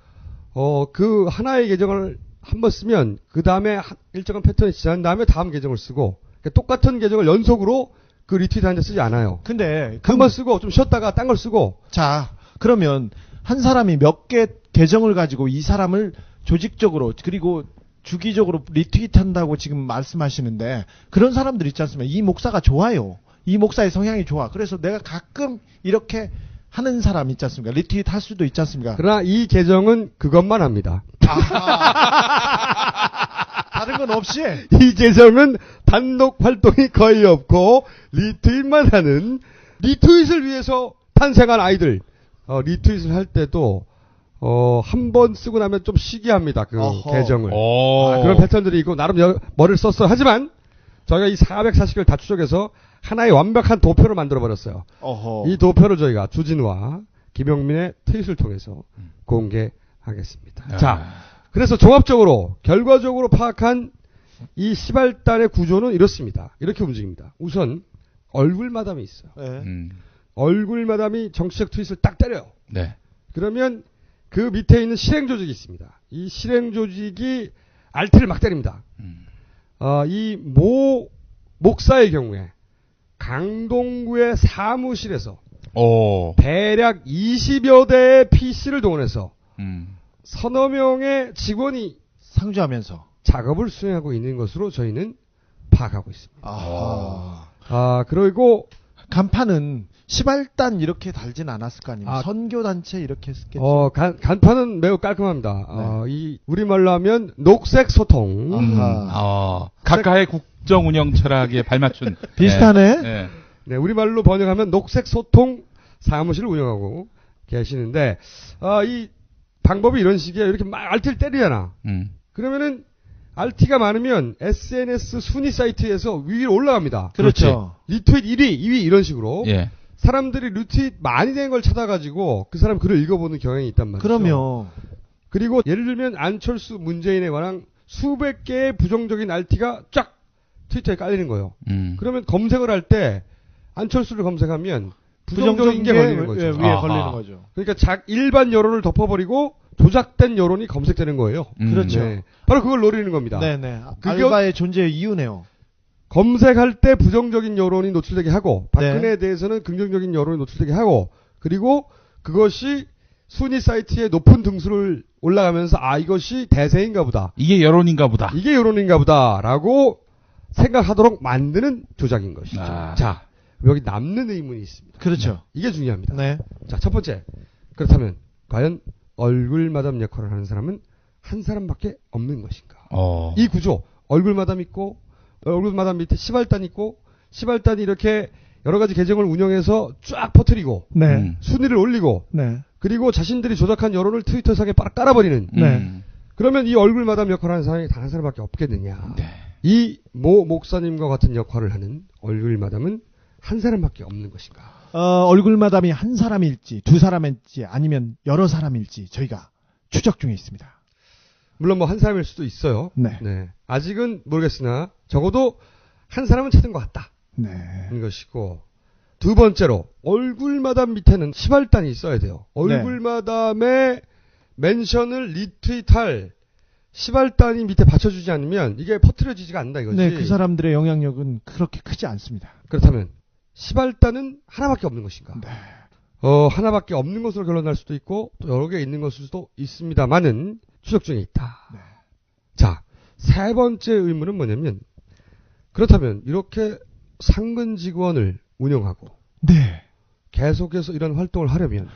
S3: 그 하나의 계정을 한번 쓰면 그 다음에 일정한 패턴이 지난 다음에 다음 계정을 쓰고 그러니까 똑같은 계정을 연속으로 그 리트윗 하는데 쓰지 않아요.
S7: 근데
S3: 한 번 쓰고 좀 쉬었다가 딴 걸 쓰고.
S7: 자, 그러면 한 사람이 몇 개 계정을 가지고 이 사람을 조직적으로 그리고 주기적으로 리트윗한다고 지금 말씀하시는데 그런 사람들 있지 않습니까? 이 목사가 좋아요. 이 목사의 성향이 좋아. 그래서 내가 가끔 이렇게 하는 사람 있지 않습니까? 리트윗 할 수도 있지 않습니까?
S3: 그러나 이 계정은 그것만 합니다.
S7: 다른 건 없이
S3: 이 계정은 단독 활동이 거의 없고 리트윗만 하는 리트윗을 위해서 탄생한 아이들 리트윗을 할 때도 한 번 쓰고 나면 좀 쉬게 합니다. 그 계정을. 그런 패턴들이 있고 나름 머리를 썼어요. 하지만 저희가 이 440개를 다 추적해서 하나의 완벽한 도표를 만들어 버렸어요. 이 도표를 저희가 주진우와 김용민의 트윗을 통해서 공개하겠습니다. 자, 그래서 종합적으로 결과적으로 파악한 이 시발단의 구조는 이렇습니다. 이렇게 움직입니다. 우선 얼굴 마담이 있어요. 얼굴 마담이 정치적 트윗을 딱 때려요.
S6: 네.
S3: 그러면 그 밑에 있는 실행 조직이 있습니다. 이 실행 조직이 알티를 막 때립니다. 이 목사의 경우에 강동구의 사무실에서 대략 20여 대의 PC를 동원해서 서너 명의 직원이
S7: 상주하면서
S3: 작업을 수행하고 있는 것으로 저희는 파악하고 있습니다. 그리고
S7: 간판은 시발단 이렇게 달진 않았을 거 아닙니까? 선교단체 이렇게 했겠죠.
S3: 간판은 매우 깔끔합니다. 이 우리말로 하면 녹색 소통.
S6: 각하의 국정 운영 철학에 발맞춘
S7: 비슷하네.
S3: 네, 우리말로 번역하면 녹색 소통 사무실을 운영하고 계시는데 이 방법이 이런 식이에요. 이렇게 막 RT를 때리잖아. 그러면은 RT가 많으면 SNS 순위 사이트에서 위로 올라갑니다.
S7: 그렇죠.
S3: 리트윗 1위, 2위 이런 식으로.
S6: 예.
S3: 사람들이 리트윗 많이 된 걸 찾아가지고 그 사람 글을 읽어보는 경향이 있단 말이죠.
S7: 그럼요.
S3: 그리고 예를 들면 안철수 문재인에 관한 수백 개의 부정적인 RT가 쫙 트위터에 깔리는 거예요. 그러면 검색을 할 때 안철수를 검색하면 부정적인 게 걸리는 거죠.
S7: 위에 걸리는 거죠.
S3: 그러니까 일반 여론을 덮어버리고 조작된 여론이 검색되는 거예요.
S7: 그렇죠.
S3: 네. 바로 그걸 노리는 겁니다.
S7: 네네. 알바의 존재의 이유네요.
S3: 검색할 때 부정적인 여론이 노출되게 하고 박근혜에 대해서는 긍정적인 여론이 노출되게 하고 그리고 그것이 순위 사이트에 높은 등수를 올라가면서 이것이 대세인가 보다.
S6: 이게 여론인가 보다.
S3: 이게 여론인가 보다라고 생각하도록 만드는 조작인 것이죠. 자, 여기 남는 의문이 있습니다.
S7: 그렇죠.
S3: 이게 중요합니다.
S7: 네.
S3: 자, 첫 번째. 그렇다면 과연 얼굴 마담 역할을 하는 사람은 한 사람밖에 없는 것인가? 이 구조. 얼굴 마담 있고 얼굴 마담 밑에 시발단 있고 시발단이 이렇게 여러 가지 계정을 운영해서 쫙 퍼뜨리고 순위를 올리고 그리고 자신들이 조작한 여론을 트위터상에 깔아버리는 그러면 이 얼굴 마담 역할을 하는 사람이 단 한 사람밖에 없겠느냐. 이 목사님과 같은 역할을 하는 얼굴 마담은 한 사람밖에 없는 것인가.
S7: 얼굴 마담이 한 사람일지 두 사람일지 아니면 여러 사람일지 저희가 추적 중에 있습니다.
S3: 물론 한 사람일 수도 있어요. 네. 아직은 모르겠으나 적어도 한 사람은 찾은 것 같다. 인 것이고 두 번째로 얼굴 마담 밑에는 시발단이 있어야 돼요. 얼굴 마담의 멘션을 리트윗할 시발단이 밑에 받쳐주지 않으면 이게 퍼뜨려지지가 않는다 이거지.
S7: 네, 그 사람들의 영향력은 그렇게 크지 않습니다.
S3: 그렇다면 시발단은 하나밖에 없는 것인가? 하나밖에 없는 것으로 결론날 수도 있고 또 여러 개 있는 것일 수도 있습니다만은 추적 중에 있다. 자, 세 번째 의문은 뭐냐면 그렇다면 이렇게 상근 직원을 운영하고 계속해서 이런 활동을 하려면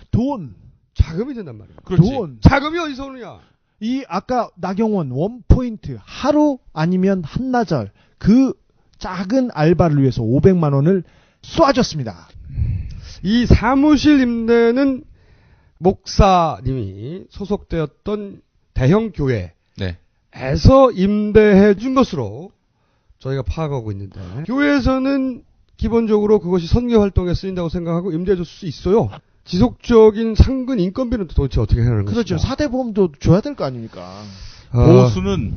S3: 자금이 된단 말이에요.
S7: 돈.
S3: 자금이 어디서 오느냐?
S7: 이 아까 나경원 원포인트 하루 아니면 한나절 그 작은 알바를 위해서 500만 원을 쏴줬습니다.
S3: 이 사무실 임대는 목사님이 소속되었던 대형 교회에서 임대해 준 것으로 저희가 파악하고 있는데 교회에서는 기본적으로 그것이 선거 활동에 쓰인다고 생각하고 임대해 줄 수 있어요. 지속적인 상근 인건비는 도대체 어떻게 하는 것인가?
S7: 그렇죠. 4대 보험도 줘야 될 거 아닙니까?
S6: 보수는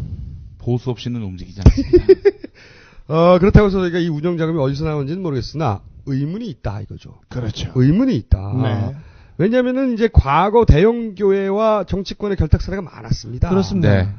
S6: 보수 없이는 움직이지 않습니다.
S3: 그렇다고 해서 저희가 이 운영 자금이 어디서 나오는지는 모르겠으나 의문이 있다 이거죠.
S7: 그렇죠.
S3: 의문이 있다.
S7: 네.
S3: 왜냐하면은 이제 과거 대형 교회와 정치권의 결탁 사례가 많았습니다.
S7: 그렇습니다.
S6: 네.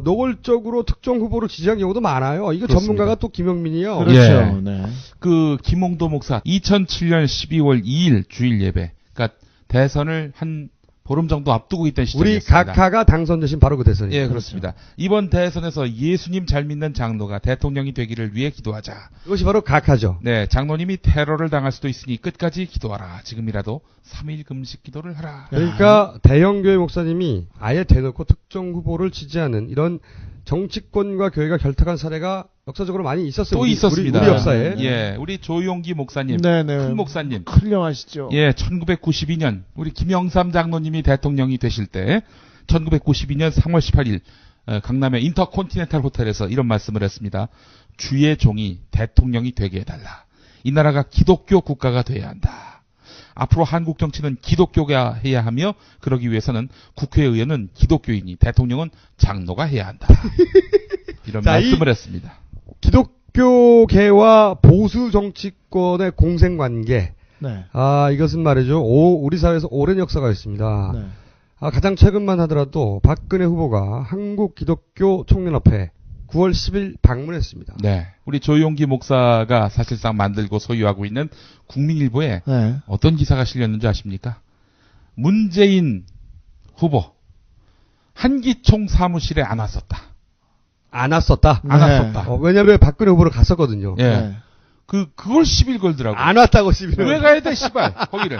S3: 노골적으로 특정 후보를 지지한 경우도 많아요. 이거
S6: 그렇습니다.
S3: 전문가가 또 김영민이요.
S7: 그렇죠.
S6: 예.
S7: 네.
S6: 그 김홍도 목사 2007년 12월 2일 주일 예배. 그러니까 대선을 한 보름 정도 앞두고 있던
S3: 우리
S6: 시점이었습니다.
S3: 각하가 당선되신 바로 그 대선이죠.
S6: 예, 그렇습니다. 이번 대선에서 예수님 잘 믿는 장로가 대통령이 되기를 위해 기도하자.
S3: 이것이 바로 각하죠.
S6: 네, 장로님이 테러를 당할 수도 있으니 끝까지 기도하라. 지금이라도 3일 금식 기도를 하라.
S3: 그러니까 대형교회 목사님이 아예 대놓고 특정 후보를 지지하는 이런 정치권과 교회가 결탁한 사례가 역사적으로 많이 있었어요.
S6: 또 있었습니다.
S3: 우리 역사에.
S6: 예, 우리 조용기 목사님,
S7: 네네.
S6: 큰 목사님.
S7: 훌륭하시죠.
S6: 예, 1992년 우리 김영삼 장로님이 대통령이 되실 때 1992년 3월 18일 강남의 인터콘티넨탈 호텔에서 이런 말씀을 했습니다. 주의 종이 대통령이 되게 해달라. 이 나라가 기독교 국가가 돼야 한다. 앞으로 한국 정치는 기독교가 해야 하며 그러기 위해서는 국회의원은 기독교인이 대통령은 장로가 해야 한다. 이런 말씀을 했습니다.
S3: 기독교계와 보수 정치권의 공생관계.
S7: 네.
S3: 이것은 말이죠. 우리 사회에서 오랜 역사가 있습니다.
S7: 네.
S3: 가장 최근만 하더라도 박근혜 후보가 한국기독교총연합회 9월 10일 방문했습니다.
S6: 네. 우리 조용기 목사가 사실상 만들고 소유하고 있는 국민일보에
S7: 네.
S6: 어떤 기사가 실렸는지 아십니까? 문재인 후보 한기총 사무실에 안 왔었다.
S3: 안 왔었다?
S6: 안 왔었다.
S3: 왜냐면 박근혜 후보를 갔었거든요.
S6: 예.
S7: 네.
S6: 그걸 10일 걸더라고.
S3: 안 왔다고 10일.
S6: 왜 가야 돼, 씨발, 거기를.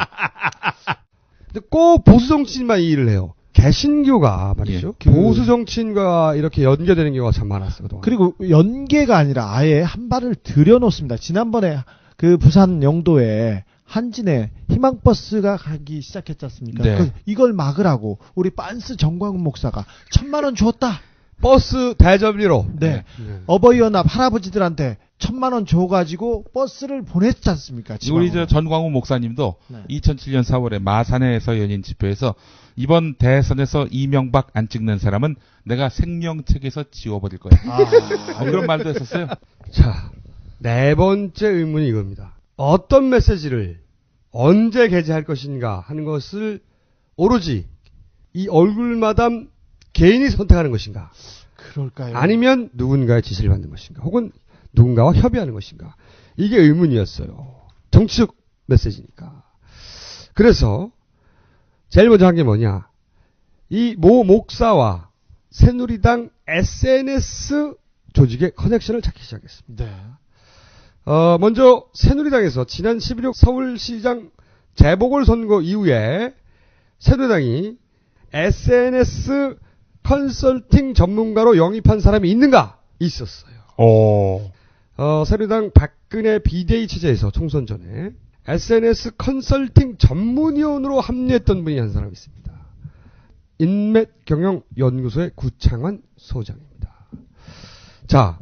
S3: 근데 꼭 보수 정치인만 이 일을 해요. 개신교가 말이죠.
S6: 예.
S3: 보수 정치인과 이렇게 연계되는 경우가 참 많았어요. 그동안.
S7: 그리고 연계가 아니라 아예 한 발을 들여놓습니다. 지난번에 그 부산 영도에 한진에 희망버스가 가기 시작했지 않습니까?
S6: 네.
S7: 이걸 막으라고 우리 빤스 정광훈 목사가 1,000만 원 줬다.
S3: 버스 대접비로.
S7: 네. 어버이연합 할아버지들한테 1,000만 원 줘가지고 버스를 보냈지 않습니까?
S6: 우리 저 전광훈 목사님도
S7: 네.
S6: 2007년 4월에 마산에서 열린 집회에서 이번 대선에서 이명박 안 찍는 사람은 내가 생명책에서 지워버릴 거야. 그런 말도 했었어요.
S3: 자, 네 번째 의문이 이겁니다. 어떤 메시지를 언제 게재할 것인가 하는 것을 오로지 이 얼굴마담 개인이 선택하는 것인가?
S7: 그럴까요?
S3: 아니면 누군가의 지시를 받는 것인가? 혹은 누군가와 협의하는 것인가? 이게 의문이었어요. 정치적 메시지니까. 그래서 제일 먼저 한 게 뭐냐? 이 모 목사와 새누리당 SNS 조직의 커넥션을 찾기 시작했습니다.
S7: 네.
S3: 먼저 새누리당에서 지난 11월 서울시장 재보궐선거 이후에 새누리당이 SNS 컨설팅 전문가로 영입한 사람이 있는가? 있었어요. 새누리당 박근혜 비대위 체제에서 총선 전에 SNS 컨설팅 전문위원으로 합류했던 분이 한 사람 있습니다. 인맥경영연구소의 구창환 소장입니다. 자,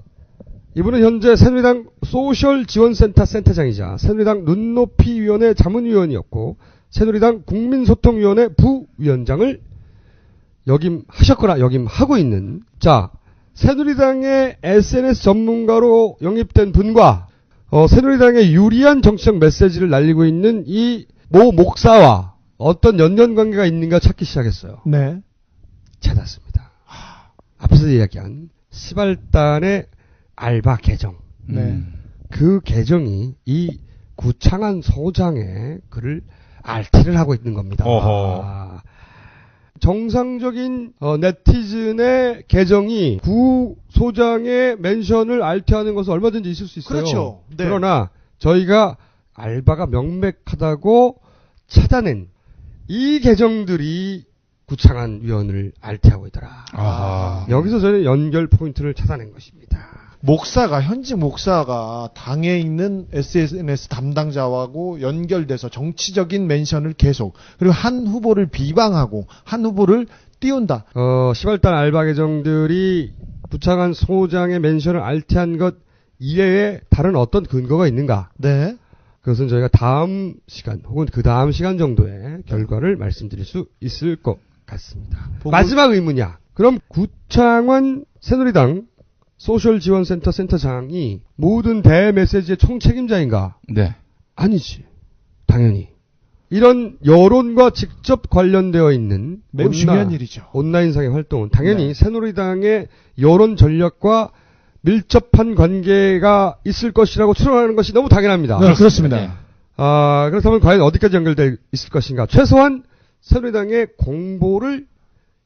S3: 이분은 현재 새누리당 소셜지원센터 센터장이자 새누리당 눈높이위원회 자문위원이었고 새누리당 국민소통위원회 부위원장을 역임하셨거나 역임하고 있는, 자, 새누리당의 SNS 전문가로 영입된 분과 새누리당의 유리한 정치적 메시지를 날리고 있는 이 모 목사와 어떤 연관관계가 있는가 찾기 시작했어요.
S7: 네.
S3: 찾았습니다. 앞에서 이야기한 시발단의 알바 계정.
S7: 네.
S3: 그 계정이 이 구창한 소장의 글을 RT를 하고 있는 겁니다. 정상적인 네티즌의 계정이 구 소장의 멘션을 RT하는 것은 얼마든지 있을 수 있어요.
S7: 그렇죠. 네.
S3: 그러나 저희가 알바가 명백하다고 찾아낸 이 계정들이 구창한 위원을 RT하고 있더라. 여기서 저는 연결 포인트를 찾아낸 것입니다.
S7: 목사가, 현직 목사가 당에 있는 SNS 담당자하고 연결돼서 정치적인 멘션을 계속, 그리고 한 후보를 비방하고 한 후보를 띄운다.
S3: 시발단 알바 계정들이 구창한 소장의 멘션을 RT한 것 이외에 다른 어떤 근거가 있는가?
S7: 네.
S3: 그것은 저희가 다음 시간 혹은 그 다음 시간 정도의 결과를 말씀드릴 수 있을 것 같습니다. 마지막 의문이야. 그럼 구창환 새누리당 소셜지원센터 센터장이 모든 대메시지의 총책임자인가?
S6: 네.
S3: 아니지. 당연히. 이런 여론과 직접 관련되어 있는
S7: 매우 중요한 일이죠.
S3: 온라인상의 활동은 당연히 새누리당의 여론 전략과 밀접한 관계가 있을 것이라고 추론하는 것이 너무 당연합니다.
S7: 네, 그렇습니다.
S3: 그렇다면 과연 어디까지 연결되어 있을 것인가? 최소한 새누리당의 공보를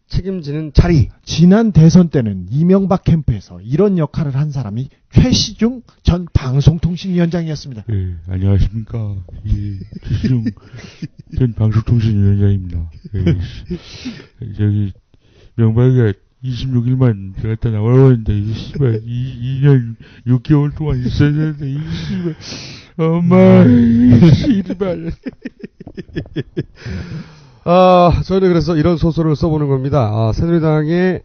S3: 책임지는 자리.
S7: 지난 대선 때는 이명박 캠프에서 이런 역할을 한 사람이 최시중 전 방송통신위원장이었습니다.
S13: 네, 안녕하십니까. 최시중 전 방송통신위원장입니다. 저기 명박이가 26일만 들어갔다 나와버렸는데, 2년 6개월 동안 있어야 되는데, 엄마, 씨발.
S3: 저희는 그래서 이런 소설을 써보는 겁니다. 새누리당의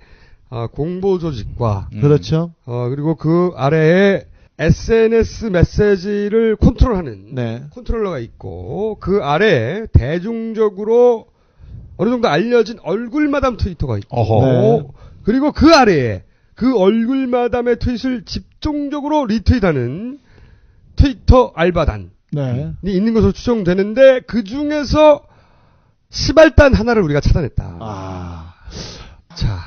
S3: 공보 조직과
S7: 그렇죠.
S3: 그리고 그 아래에 SNS 메시지를 컨트롤하는 컨트롤러가 있고 그 아래에 대중적으로 어느 정도 알려진 얼굴마담 트위터가 있고 그리고 그 아래에 그 얼굴마담의 트윗을 집중적으로 리트윗하는 트위터 알바단이 있는 것으로 추정되는데 그 중에서 시발단 하나를 우리가 찾아냈다. 자,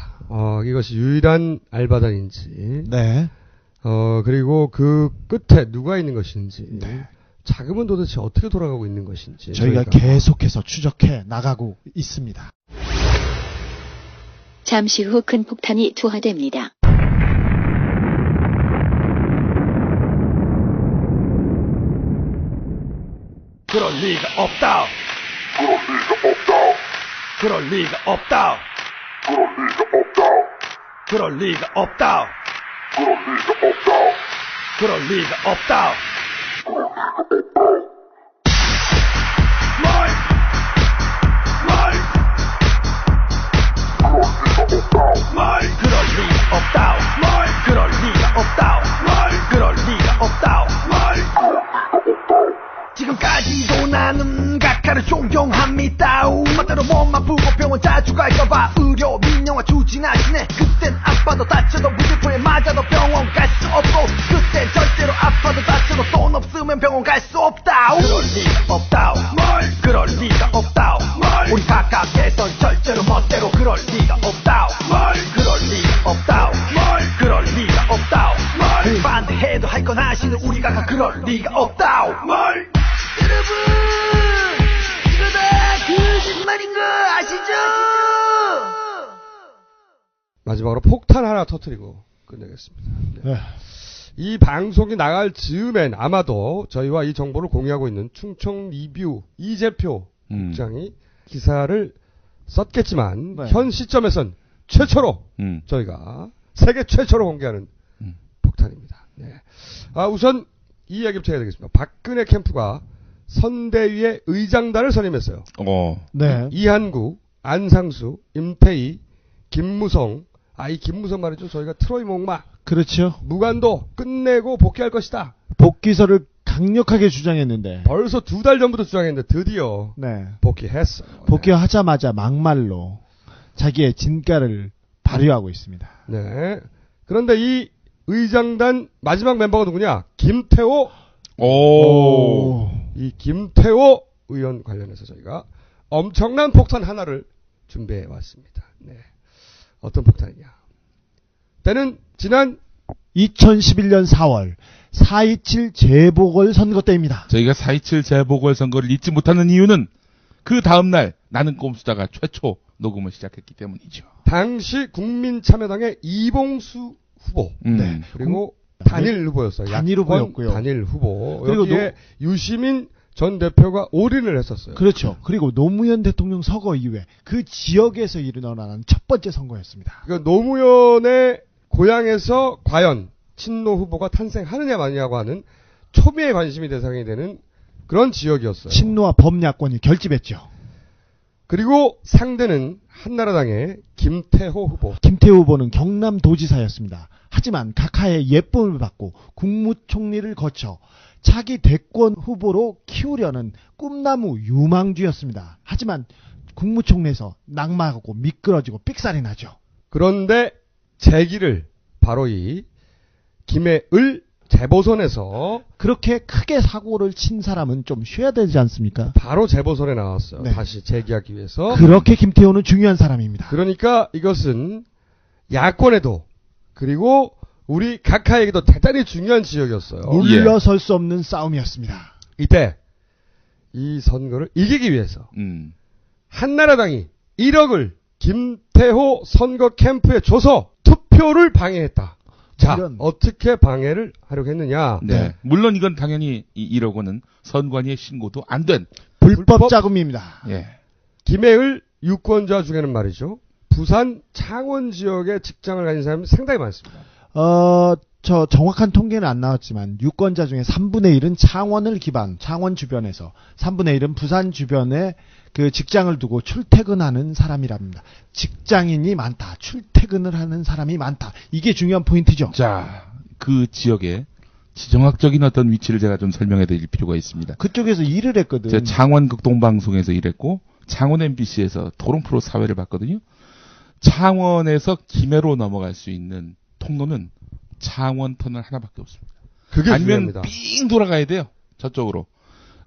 S3: 이것이 유일한 알바단인지, 그리고 그 끝에 누가 있는 것인지, 자금은 도대체 어떻게 돌아가고 있는 것인지
S7: 저희가 계속해서 추적해 나가고 있습니다.
S5: 잠시 후 큰 폭탄이 투하됩니다.
S14: 그럴 리가 없다. 그럴 리가 없다. 그럴 리가 없다. 그럴 리가 없다. 그럴 리가 없다. 그럴 리가 없다. 그럴 리가 없다. 지금까지도 나는 각하를 존경합니다. 멋대로 몸 아프고 병원 자주 갈까봐 의료 민영화 추진하시네. 그땐 아파도 다쳐도 무대포에 맞아도 병원 갈 수 없고 그땐 절대로 아파도 다쳐도 돈 없으면 병원 갈 수 없다. 그럴 리가 없다. 그럴 리가 없다. 우리 각하께선 절대로 멋대로 그럴 리가 없다. 그럴 리가 없다. 그럴 리가 없다. 반대해도 할 건 하시는 우리 각하 그럴 리가 없다. 여러분, 이거 다 거짓말인 거 아시죠?
S3: 마지막으로 폭탄 하나 터뜨리고 끝내겠습니다. 이 방송이 나갈 즈음엔 아마도 저희와 이 정보를 공유하고 있는 충청 리뷰 이재표 국장이 기사를 썼겠지만 현 시점에선 최초로 저희가 세계 최초로 공개하는 폭탄입니다. 우선 이 이야기부터 해야 되겠습니다. 박근혜 캠프가 선대위의 의장단을 선임했어요. 이한구, 안상수, 임태희, 김무성. 이 김무성 말이죠. 저희가 트로이 목마.
S7: 그렇죠.
S3: 무관도 끝내고 복귀할 것이다.
S7: 복귀설을 강력하게 주장했는데.
S3: 벌써 2달 전부터 주장했는데 드디어 복귀했어.
S7: 복귀하자마자 막말로 자기의 진가를 발휘하고 있습니다.
S3: 그런데 이 의장단 마지막 멤버가 누구냐? 김태호. 이 김태호 의원 관련해서 저희가 엄청난 폭탄 하나를 준비해 왔습니다. 어떤 폭탄이냐? 때는 지난
S7: 2011년 4월 4.27 재보궐선거 때입니다.
S6: 저희가 4.27 재보궐선거를 잊지 못하는 이유는 그 다음날 나는 꼼수다가 최초 녹음을 시작했기 때문이죠.
S3: 당시 국민참여당의 이봉수 후보 그리고 단일 후보였어요.
S7: 단일 후보였고요.
S3: 단일 후보.
S7: 그리고
S3: 여기에 유시민 전 대표가 올인을 했었어요.
S7: 그렇죠. 그리고 노무현 대통령 서거 이후에 그 지역에서 일어나는 첫 번째 선거였습니다.
S3: 그러니까 노무현의 고향에서 과연 친노 후보가 탄생하느냐 마느냐고 하는 초미의 관심이 대상이 되는 그런 지역이었어요.
S7: 친노와 범야권이 결집했죠.
S3: 그리고 상대는 한나라당의 김태호 후보.
S7: 김태호 후보는 경남도지사였습니다. 하지만 각하의 예쁨을 받고 국무총리를 거쳐 차기 대권 후보로 키우려는 꿈나무 유망주였습니다. 하지만 국무총리에서 낙마하고 미끄러지고 삑살이 나죠.
S3: 그런데 재기를 바로 이 김해을 재보선에서
S7: 그렇게 크게 사고를 친 사람은 좀 쉬어야 되지 않습니까?
S3: 바로 재보선에 나왔어요.
S7: 네.
S3: 다시 재기하기 위해서.
S7: 그렇게 김태호는 중요한 사람입니다.
S3: 그러니까 이것은 야권에도 그리고 우리 각하에게도 대단히 중요한 지역이었어요.
S7: 물러설 수 없는 싸움이었습니다.
S3: 이때 이 선거를 이기기 위해서 한나라당이 1억을 김태호 선거 캠프에 줘서 투표를 방해했다. 자, 어떻게 방해를 하려고 했느냐?
S6: 네. 물론 이건 당연히 이 1억 원은 선관위에 신고도 안 된
S7: 불법 자금입니다.
S6: 예.
S3: 김해을 유권자 중에는 말이죠. 부산 창원 지역에 직장을 가진 사람이 상당히 많습니다.
S7: 저 정확한 통계는 안 나왔지만 유권자 중에 3분의 1은 창원을 기반, 창원 주변에서 3분의 1은 부산 주변에 그 직장을 두고 출퇴근하는 사람이랍니다. 직장인이 많다. 출퇴근을 하는 사람이 많다. 이게 중요한 포인트죠.
S6: 자, 그 지역의 지정학적인 어떤 위치를 제가 좀 설명해 드릴 필요가 있습니다.
S7: 그쪽에서 일을 했거든.
S6: 제가 창원 극동방송에서 일했고 창원 MBC에서 토론 프로 사회를 봤거든요. 창원에서 김해로 넘어갈 수 있는 통로는 창원 터널 하나밖에 없습니다.
S3: 그게
S6: 아니면
S3: 중요합니다.
S6: 삥 돌아가야 돼요. 저쪽으로.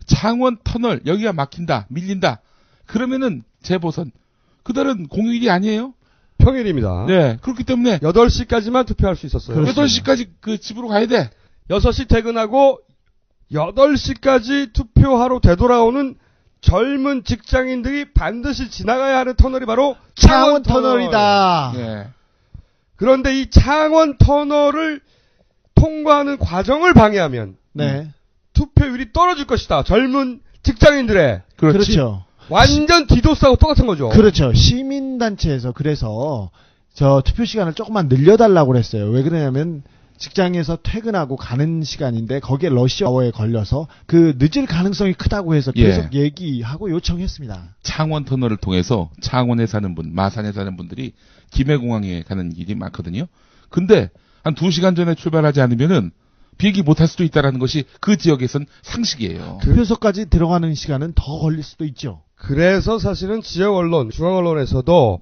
S6: 창원 터널 여기가 막힌다. 밀린다. 그러면은 재보선. 그날은 공휴일이 아니에요.
S3: 평일입니다.
S6: 네. 그렇기 때문에
S3: 8시까지만 투표할 수 있었어요.
S6: 그렇습니다. 8시까지 그 집으로 가야 돼.
S3: 6시 퇴근하고 8시까지 투표하러 되돌아오는 젊은 직장인들이 반드시 지나가야 하는 터널이 바로
S7: 창원 터널이다.
S6: 네.
S3: 그런데 이 창원 터널을 통과하는 과정을 방해하면 투표율이 떨어질 것이다. 젊은 직장인들의.
S7: 그렇죠.
S3: 완전 디도스하고 똑같은 거죠.
S7: 그렇죠. 시민단체에서 그래서 저 투표 시간을 조금만 늘려달라고 그랬어요. 왜 그러냐면 직장에서 퇴근하고 가는 시간인데 거기에 러시아워에 걸려서 그 늦을 가능성이 크다고 해서 계속 얘기하고 요청했습니다.
S6: 창원 터널을 통해서 창원에 사는 분, 마산에 사는 분들이 김해공항에 가는 일이 많거든요. 근데 한 2시간 전에 출발하지 않으면은 비행기 못 탈 수도 있다라는 것이 그 지역에선 상식이에요.
S7: 투표소까지 들어가는 시간은 더 걸릴 수도 있죠.
S3: 그래서 사실은 지역 언론, 중앙 언론에서도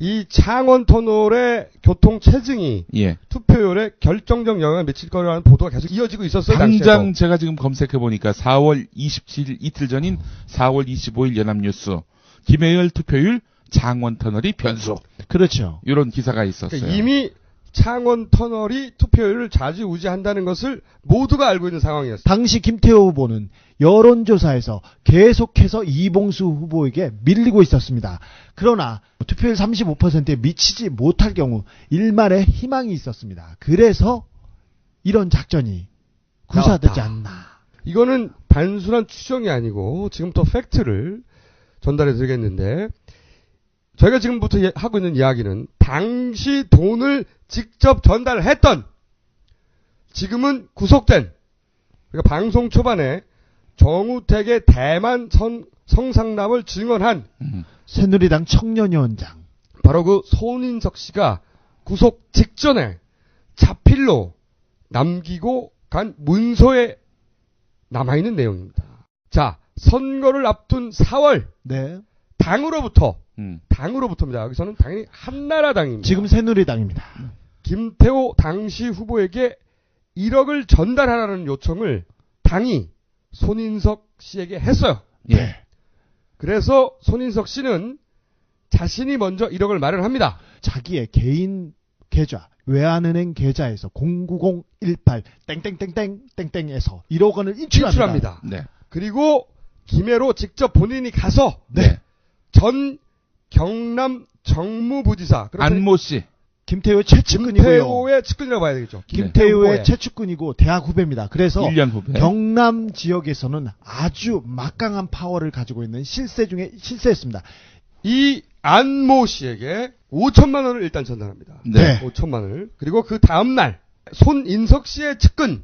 S3: 이 창원 터널의 교통 체증이 투표율에 결정적 영향을 미칠 거라는 보도가 계속 이어지고 있었어요.
S6: 당장
S3: 당시에도.
S6: 제가 지금 검색해 보니까 4월 27일 이틀 전인 4월 25일 연합뉴스 김해열 투표율 창원 터널이 변수.
S7: 그렇죠.
S6: 이런 기사가 있었어요.
S3: 그러니까 이미 창원 터널이 투표율을 좌지우지한다는 것을 모두가 알고 있는 상황이었어요.
S7: 당시 김태호 후보는 여론조사에서 계속해서 이봉수 후보에게 밀리고 있었습니다. 그러나 투표율 35%에 미치지 못할 경우 일말의 희망이 있었습니다. 그래서 이런 작전이 구사되지 않나.
S3: 이거는 단순한 추정이 아니고 지금부터 팩트를 전달해 드리겠는데 저희가 지금부터 하고 있는 이야기는 당시 돈을 직접 전달했던 지금은 구속된 그러니까 방송 초반에 정우택의 대만 성상납을 증언한
S7: 새누리당 청년위원장
S3: 바로 그 손인석 씨가 구속 직전에 자필로 남기고 간 문서에 남아있는 내용입니다. 자, 선거를 앞둔 4월 당으로부터입니다. 여기서는 당연히 한나라당입니다.
S7: 지금 새누리당입니다.
S3: 김태호 당시 후보에게 1억을 전달하라는 요청을 당이 손인석 씨에게 했어요. 그래서 손인석 씨는 자신이 먼저 1억을 마련합니다.
S7: 자기의 개인 계좌, 외환은행 계좌에서 09018 땡땡땡땡땡땡에서 1억 원을 인출합니다.
S3: 그리고 김해로 직접 본인이 가서 전 경남 정무부지사
S6: 안모 씨
S7: 김태호의 최측근이고요.
S3: 김태호의 측근이라고 봐야 되겠죠.
S7: 김태호의 최측근이고 대학 후배입니다. 그래서
S6: 1년 후배.
S7: 경남 지역에서는 아주 막강한 파워를 가지고 있는 실세 중에 실세였습니다.
S3: 이 안모 씨에게 5천만 원을 일단 전달합니다. 5천만 원을. 그리고 그 다음 날 손인석 씨의 측근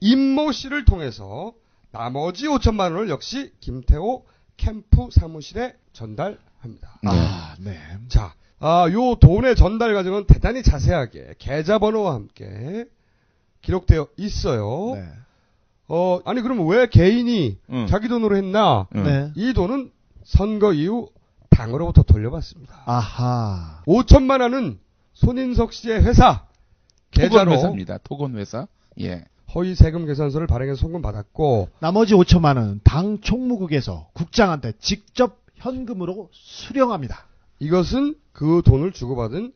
S3: 임모 씨를 통해서 나머지 5천만 원을 역시 김태호 캠프 사무실에 전달합니다.
S7: 네.
S3: 자, 요 돈의 전달 과정은 대단히 자세하게 계좌번호와 함께 기록되어 있어요.
S7: 네.
S3: 아니 그러면 왜 개인이 자기 돈으로 했나?
S7: 네.
S3: 이 돈은 선거 이후 당으로부터 돌려받습니다.
S7: 아하.
S3: 5천만 원은 손인석 씨의 회사 계좌로
S6: 토건회사입니다. 토건회사. 예.
S3: 허위 세금 계산서를 발행해서 송금받았고
S7: 나머지 5천만 원은 당 총무국에서 국장한테 직접 현금으로 수령합니다.
S3: 이것은 그 돈을 주고받은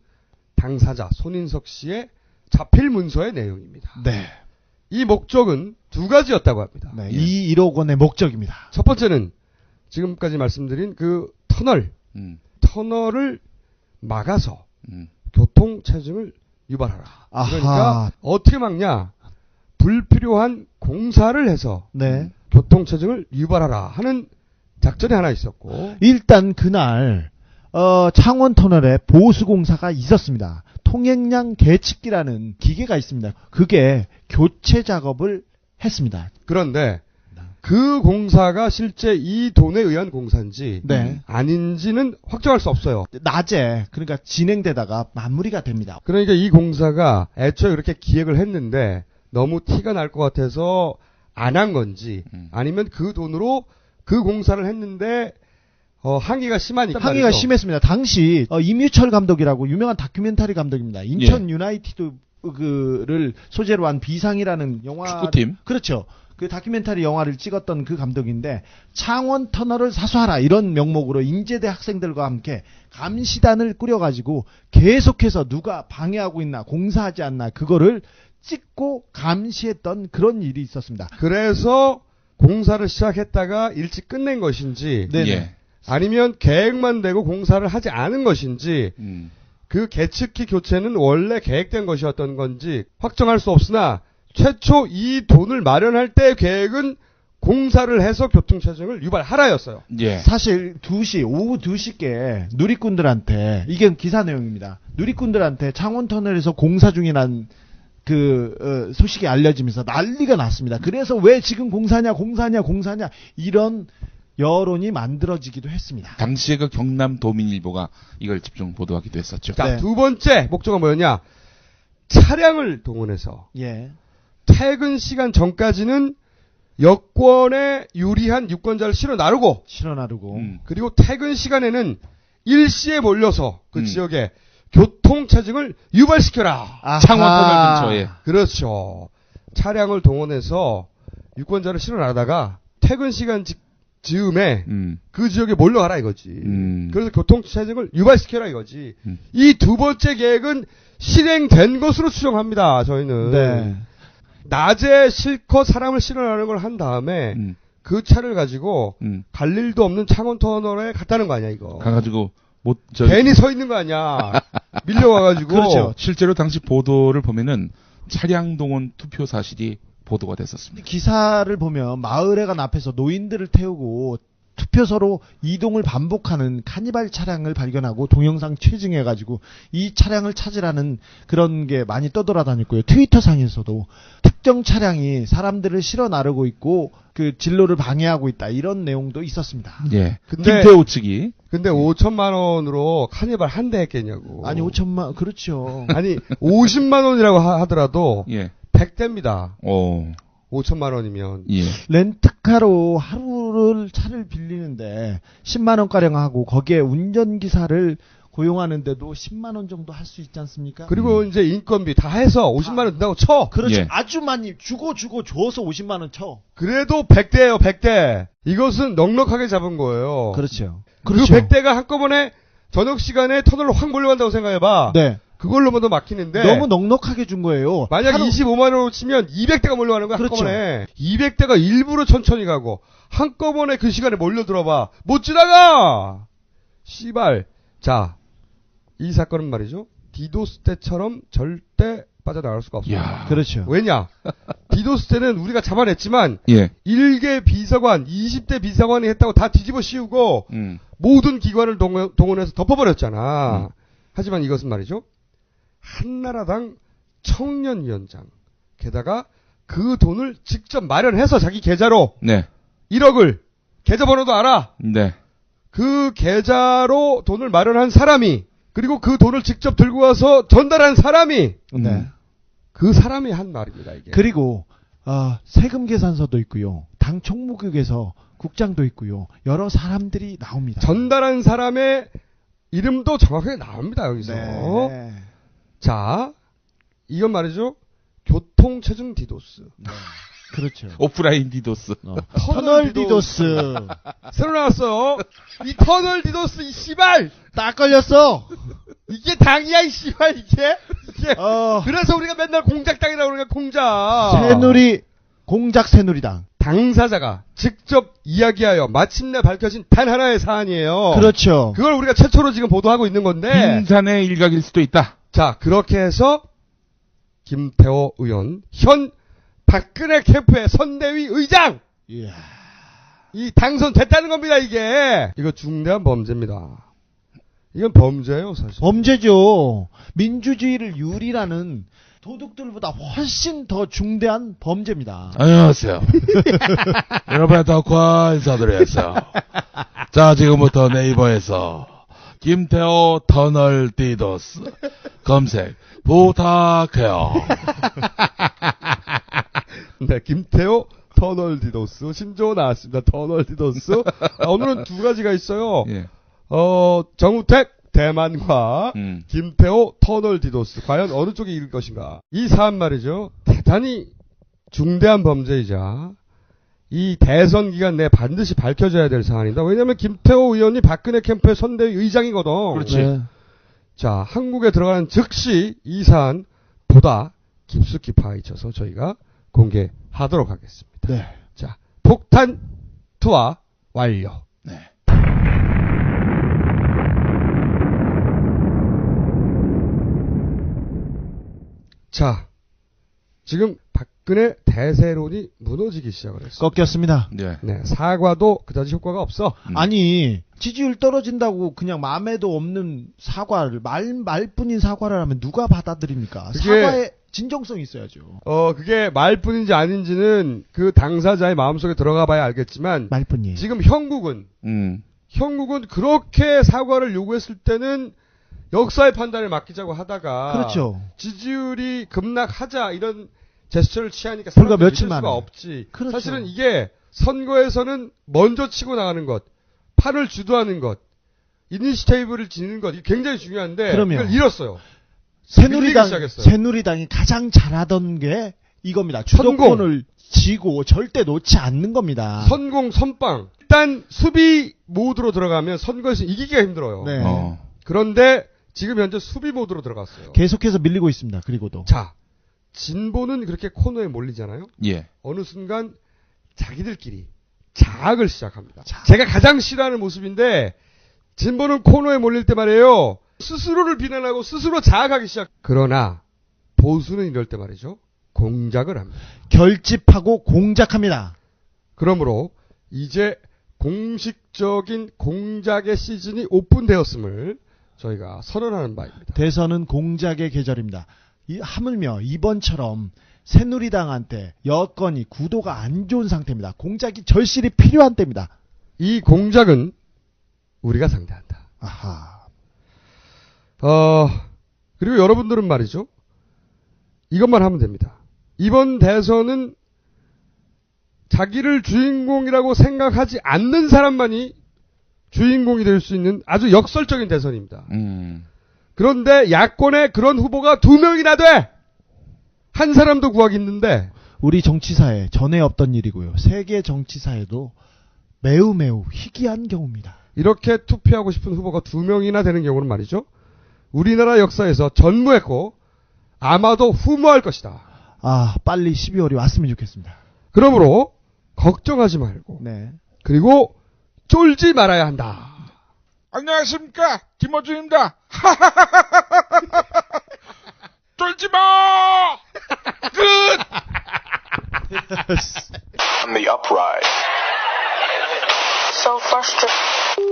S3: 당사자 손인석 씨의 자필 문서의 내용입니다.
S7: 네.
S3: 이 목적은 두 가지였다고 합니다.
S7: 네. 이 1억 원의 목적입니다.
S3: 첫 번째는 지금까지 말씀드린 그 터널을 막아서 교통 체증을 유발하라.
S7: 아하.
S3: 그러니까 어떻게 막냐? 불필요한 공사를 해서
S7: 네.
S3: 교통 체증을 유발하라 하는 작전이 하나 있었고
S7: 일단 그날 창원 터널에 보수 공사가 있었습니다. 통행량 계측기라는 기계가 있습니다. 그게 교체 작업을 했습니다.
S3: 그런데 그 공사가 실제 이 돈에 의한 공사인지
S7: 네.
S3: 아닌지는 확정할 수 없어요.
S7: 낮에 그러니까 진행되다가 마무리가 됩니다.
S3: 그러니까 이 공사가 애초에 그렇게 기획을 했는데 너무 티가 날 것 같아서 안 한 건지 아니면 그 돈으로 그 공사를 했는데 항의가 심하니까
S7: 항의가 심했습니다. 당시 임유철 감독이라고 유명한 다큐멘터리 감독입니다. 인천 유나이티드를 소재로 한 비상이라는 영화
S6: 축구팀.
S7: 그렇죠. 그 다큐멘터리 영화를 찍었던 그 감독인데 창원 터널을 사수하라 이런 명목으로 인제대 학생들과 함께 감시단을 꾸려가지고 계속해서 누가 방해하고 있나 공사하지 않나 그거를 찍고 감시했던 그런 일이 있었습니다.
S3: 그래서 공사를 시작했다가 일찍 끝낸 것인지
S6: 예.
S3: 아니면 계획만 되고 공사를 하지 않은 것인지 그 계측기 교체는 원래 계획된 것이었던 건지 확정할 수 없으나 최초 이 돈을 마련할 때 계획은 공사를 해서 교통체증을 유발하라였어요.
S6: 예.
S7: 사실 오후 2시께 누리꾼들한테 이게 기사 내용입니다. 누리꾼들한테 창원터널에서 공사 중이란 소식이 알려지면서 난리가 났습니다. 그래서 왜 지금 공사냐 이런 여론이 만들어지기도 했습니다.
S6: 당시에 그 경남도민일보가 이걸 집중 보도하기도 했었죠.
S3: 자, 두 번째 목적은 뭐였냐? 차량을 동원해서 퇴근 시간 전까지는 여권에 유리한 유권자를 실어 나르고 그리고 퇴근 시간에는 일시에 몰려서 그 지역에 교통체증을 유발시켜라.
S6: 창원터널 근처에.
S3: 그렇죠. 차량을 동원해서 유권자를 실어 나르다가 퇴근 시간 즈음에 그 지역에 몰려가라 이거지. 그래서 교통체증을 유발시켜라 이거지. 이 두 번째 계획은 실행된 것으로 추정합니다. 저희는.
S7: 네.
S3: 낮에 실컷 사람을 실어나르는 걸 한 다음에 그 차를 가지고 갈 일도 없는 창원터널에 갔다는 거 아니야 이거.
S6: 가가지고
S3: 괜히 서 있는 거 아니야. 밀려와가지고.
S6: 그렇죠. 실제로 당시 보도를 보면은 차량 동원 투표 사실이 보도가 됐었습니다.
S7: 기사를 보면 마을회관 앞에서 노인들을 태우고 투표소로 이동을 반복하는 카니발 차량을 발견하고 동영상 채증해가지고 이 차량을 찾으라는 그런 게 많이 떠돌아다녔고요. 트위터상에서도 특정 차량이 사람들을 실어 나르고 있고 그 진로를 방해하고 있다 이런 내용도 있었습니다.
S6: 예. 김태호 측이.
S3: 근데 5천만 원으로 카니발 한 대 했겠냐고.
S7: 아니 5천만 그렇죠.
S3: 아니 50만 원이라고 하더라도
S6: 예.
S3: 100대입니다. 5천만 원이면.
S6: 예.
S7: 렌트카로 하루를 차를 빌리는데 10만 원가량 하고 거기에 운전기사를 고용하는데도 10만 원 정도 할 수 있지 않습니까?
S3: 그리고 이제 인건비 다 해서 50만 원 든다고 쳐.
S7: 그렇죠.
S6: 예.
S7: 아주 많이 줘서 50만 원 쳐.
S3: 그래도 100대예요, 100대. 이것은 넉넉하게 잡은 거예요.
S7: 그렇죠.
S3: 그 100대가 한꺼번에 저녁 시간에 터널로 확 몰려간다고 생각해봐.
S7: 네.
S3: 그걸로만 막히는데.
S7: 너무 넉넉하게 준 거예요.
S3: 만약 25만 원으로 치면 200대가 몰려가는 거야,
S7: 그렇죠.
S3: 한꺼번에. 200대가 일부러 천천히 가고, 한꺼번에 그 시간에 몰려들어봐. 못 지나가! 씨발. 자, 이 사건은 말이죠. 디도스 때처럼 절대 빠져나갈 수가 없어요.
S7: 그렇죠.
S3: 왜냐? 디도스 때는 우리가 잡아냈지만,
S6: 예.
S3: 1개 비서관, 20대 비서관이 했다고 다 뒤집어 씌우고, 모든 기관을 동원해서 덮어버렸잖아. 하지만 이것은 말이죠. 한나라당 청년위원장. 게다가 그 돈을 직접 마련해서 자기 계좌로 1억을 계좌번호도 알아.
S6: 네.
S3: 그 계좌로 돈을 마련한 사람이, 그리고 그 돈을 직접 들고 와서 전달한 사람이,
S7: 네.
S3: 그 사람이 한 말입니다, 이게.
S7: 그리고 세금 계산서도 있고요. 당 총무국에서 국장도 있고요. 여러 사람들이 나옵니다.
S3: 전달한 사람의 이름도 정확하게 나옵니다, 여기서.
S7: 네.
S3: 자, 이건 말이죠. 교통체증 디도스.
S7: 네. 그렇죠.
S6: 오프라인 디도스.
S7: 터널 디도스.
S3: 새로 나왔어요. 이 터널 디도스, 이 씨발!
S7: 딱 걸렸어!
S3: 이게 당이야, 이 씨발, 이게? 그래서 우리가 맨날 공작당이라고 그러는 거야, 공작.
S7: 공작 새누리당.
S3: 당사자가 직접 이야기하여 마침내 밝혀진 단 하나의 사안이에요.
S7: 그렇죠.
S3: 그걸 우리가 최초로 지금 보도하고 있는 건데.
S6: 빙산의 일각일 수도 있다.
S3: 자, 그렇게 해서 김태호 의원, 현 박근혜 캠프의 선대위 의장!
S7: 이야.
S3: 이 당선됐다는 겁니다, 이게. 이거 중대한 범죄입니다. 이건 범죄예요, 사실.
S7: 범죄죠. 민주주의를 유리라는 도둑들보다 훨씬 더 중대한 범죄입니다.
S11: 안녕하세요. 여러분의 덕화 인사드리겠어요. 자, 지금부터 네이버에서 김태호 터널 디도스 검색 부탁해요.
S3: 네, 김태호 터널 디도스 신조어 나왔습니다. 터널 디도스. 오늘은 두 가지가 있어요.
S6: 예.
S3: 정우택 대만과 김태호 터널 디도스. 과연 어느 쪽이 이길 것인가? 이 사안 말이죠. 대단히 중대한 범죄이자 이 대선 기간 내에 반드시 밝혀져야 될 사안이다. 왜냐하면 김태호 의원이 박근혜 캠프의 선대위 의장이거든.
S6: 그렇지.
S7: 네.
S3: 자, 한국에 들어가는 즉시 이 사안 보다 깊숙이 파헤쳐서 저희가 공개하도록 하겠습니다.
S7: 네.
S3: 자, 폭탄 투하 완료.
S11: 네.
S3: 자, 지금 박근혜 대세론이 무너지기 시작을 했어요.
S7: 꺾였습니다.
S6: 네.
S3: 네, 사과도 그다지 효과가 없어.
S7: 아니, 지지율 떨어진다고 그냥 마음에도 없는 사과를, 말뿐인 사과를 하면 누가 받아들입니까?
S3: 그게,
S7: 사과의 진정성이 있어야죠.
S3: 그게 말뿐인지 아닌지는 그 당사자의 마음속에 들어가 봐야 알겠지만,
S7: 말뿐이에요.
S3: 지금 형국은 그렇게 사과를 요구했을 때는 역사의 판단을 맡기자고 하다가,
S7: 그렇죠.
S3: 지지율이 급락하자 이런 제스처를 취하니까
S7: 불과
S3: 사람들이
S7: 며칠
S3: 믿을 수가
S7: 만에.
S3: 없지.
S7: 그렇죠.
S3: 사실은 이게 선거에서는 먼저 치고 나가는 것, 판을 주도하는 것, 이니시테이브를 지는 것, 이게 굉장히 중요한데
S7: 그럼요.
S3: 이걸 잃었어요.
S7: 새누리당이 가장 잘하던 게 이겁니다. 주도권을 쥐고 절대 놓지 않는 겁니다.
S3: 선공, 선빵. 일단 수비 모드로 들어가면 선거에서 이기기가 힘들어요.
S7: 네.
S3: 그런데 지금 현재 수비 모드로 들어갔어요.
S7: 계속해서 밀리고 있습니다. 그리고도.
S3: 자, 진보는 그렇게 코너에 몰리잖아요.
S6: 예.
S3: 어느 순간 자기들끼리 자학을 시작합니다. 제가 가장 싫어하는 모습인데 진보는 코너에 몰릴 때 말이에요. 스스로를 비난하고 스스로 자학하기 시작. 그러나 보수는 이럴 때 말이죠. 공작을 합니다.
S7: 결집하고 공작합니다.
S3: 그러므로 이제 공식적인 공작의 시즌이 오픈되었음을 저희가 선언하는 바입니다.
S7: 대선은 공작의 계절입니다. 하물며 이번처럼 새누리당한테 여건이 구도가 안 좋은 상태입니다. 공작이 절실히 필요한 때입니다.
S3: 이 공작은 우리가 상대한다.
S7: 아하.
S3: 그리고 여러분들은 말이죠. 이것만 하면 됩니다. 이번 대선은 자기를 주인공이라고 생각하지 않는 사람만이 주인공이 될 수 있는 아주 역설적인 대선입니다. 그런데 야권에 그런 후보가 2명이나 돼! 한 사람도 구하기 힘든데.
S7: 우리 정치사에 전에 없던 일이고요. 세계 정치사에도 매우 희귀한 경우입니다.
S3: 이렇게 투표하고 싶은 후보가 2명이나 되는 경우는 말이죠. 우리나라 역사에서 전무했고 아마도 후무할 것이다.
S7: 빨리 12월이 왔으면 좋겠습니다.
S3: 그러므로 걱정하지 말고 그리고 쫄지 말아야 한다.
S11: 안녕하십니까, 김어준입니다. 쫄지 마. 끝.
S8: On the uprise.
S10: So frustrated.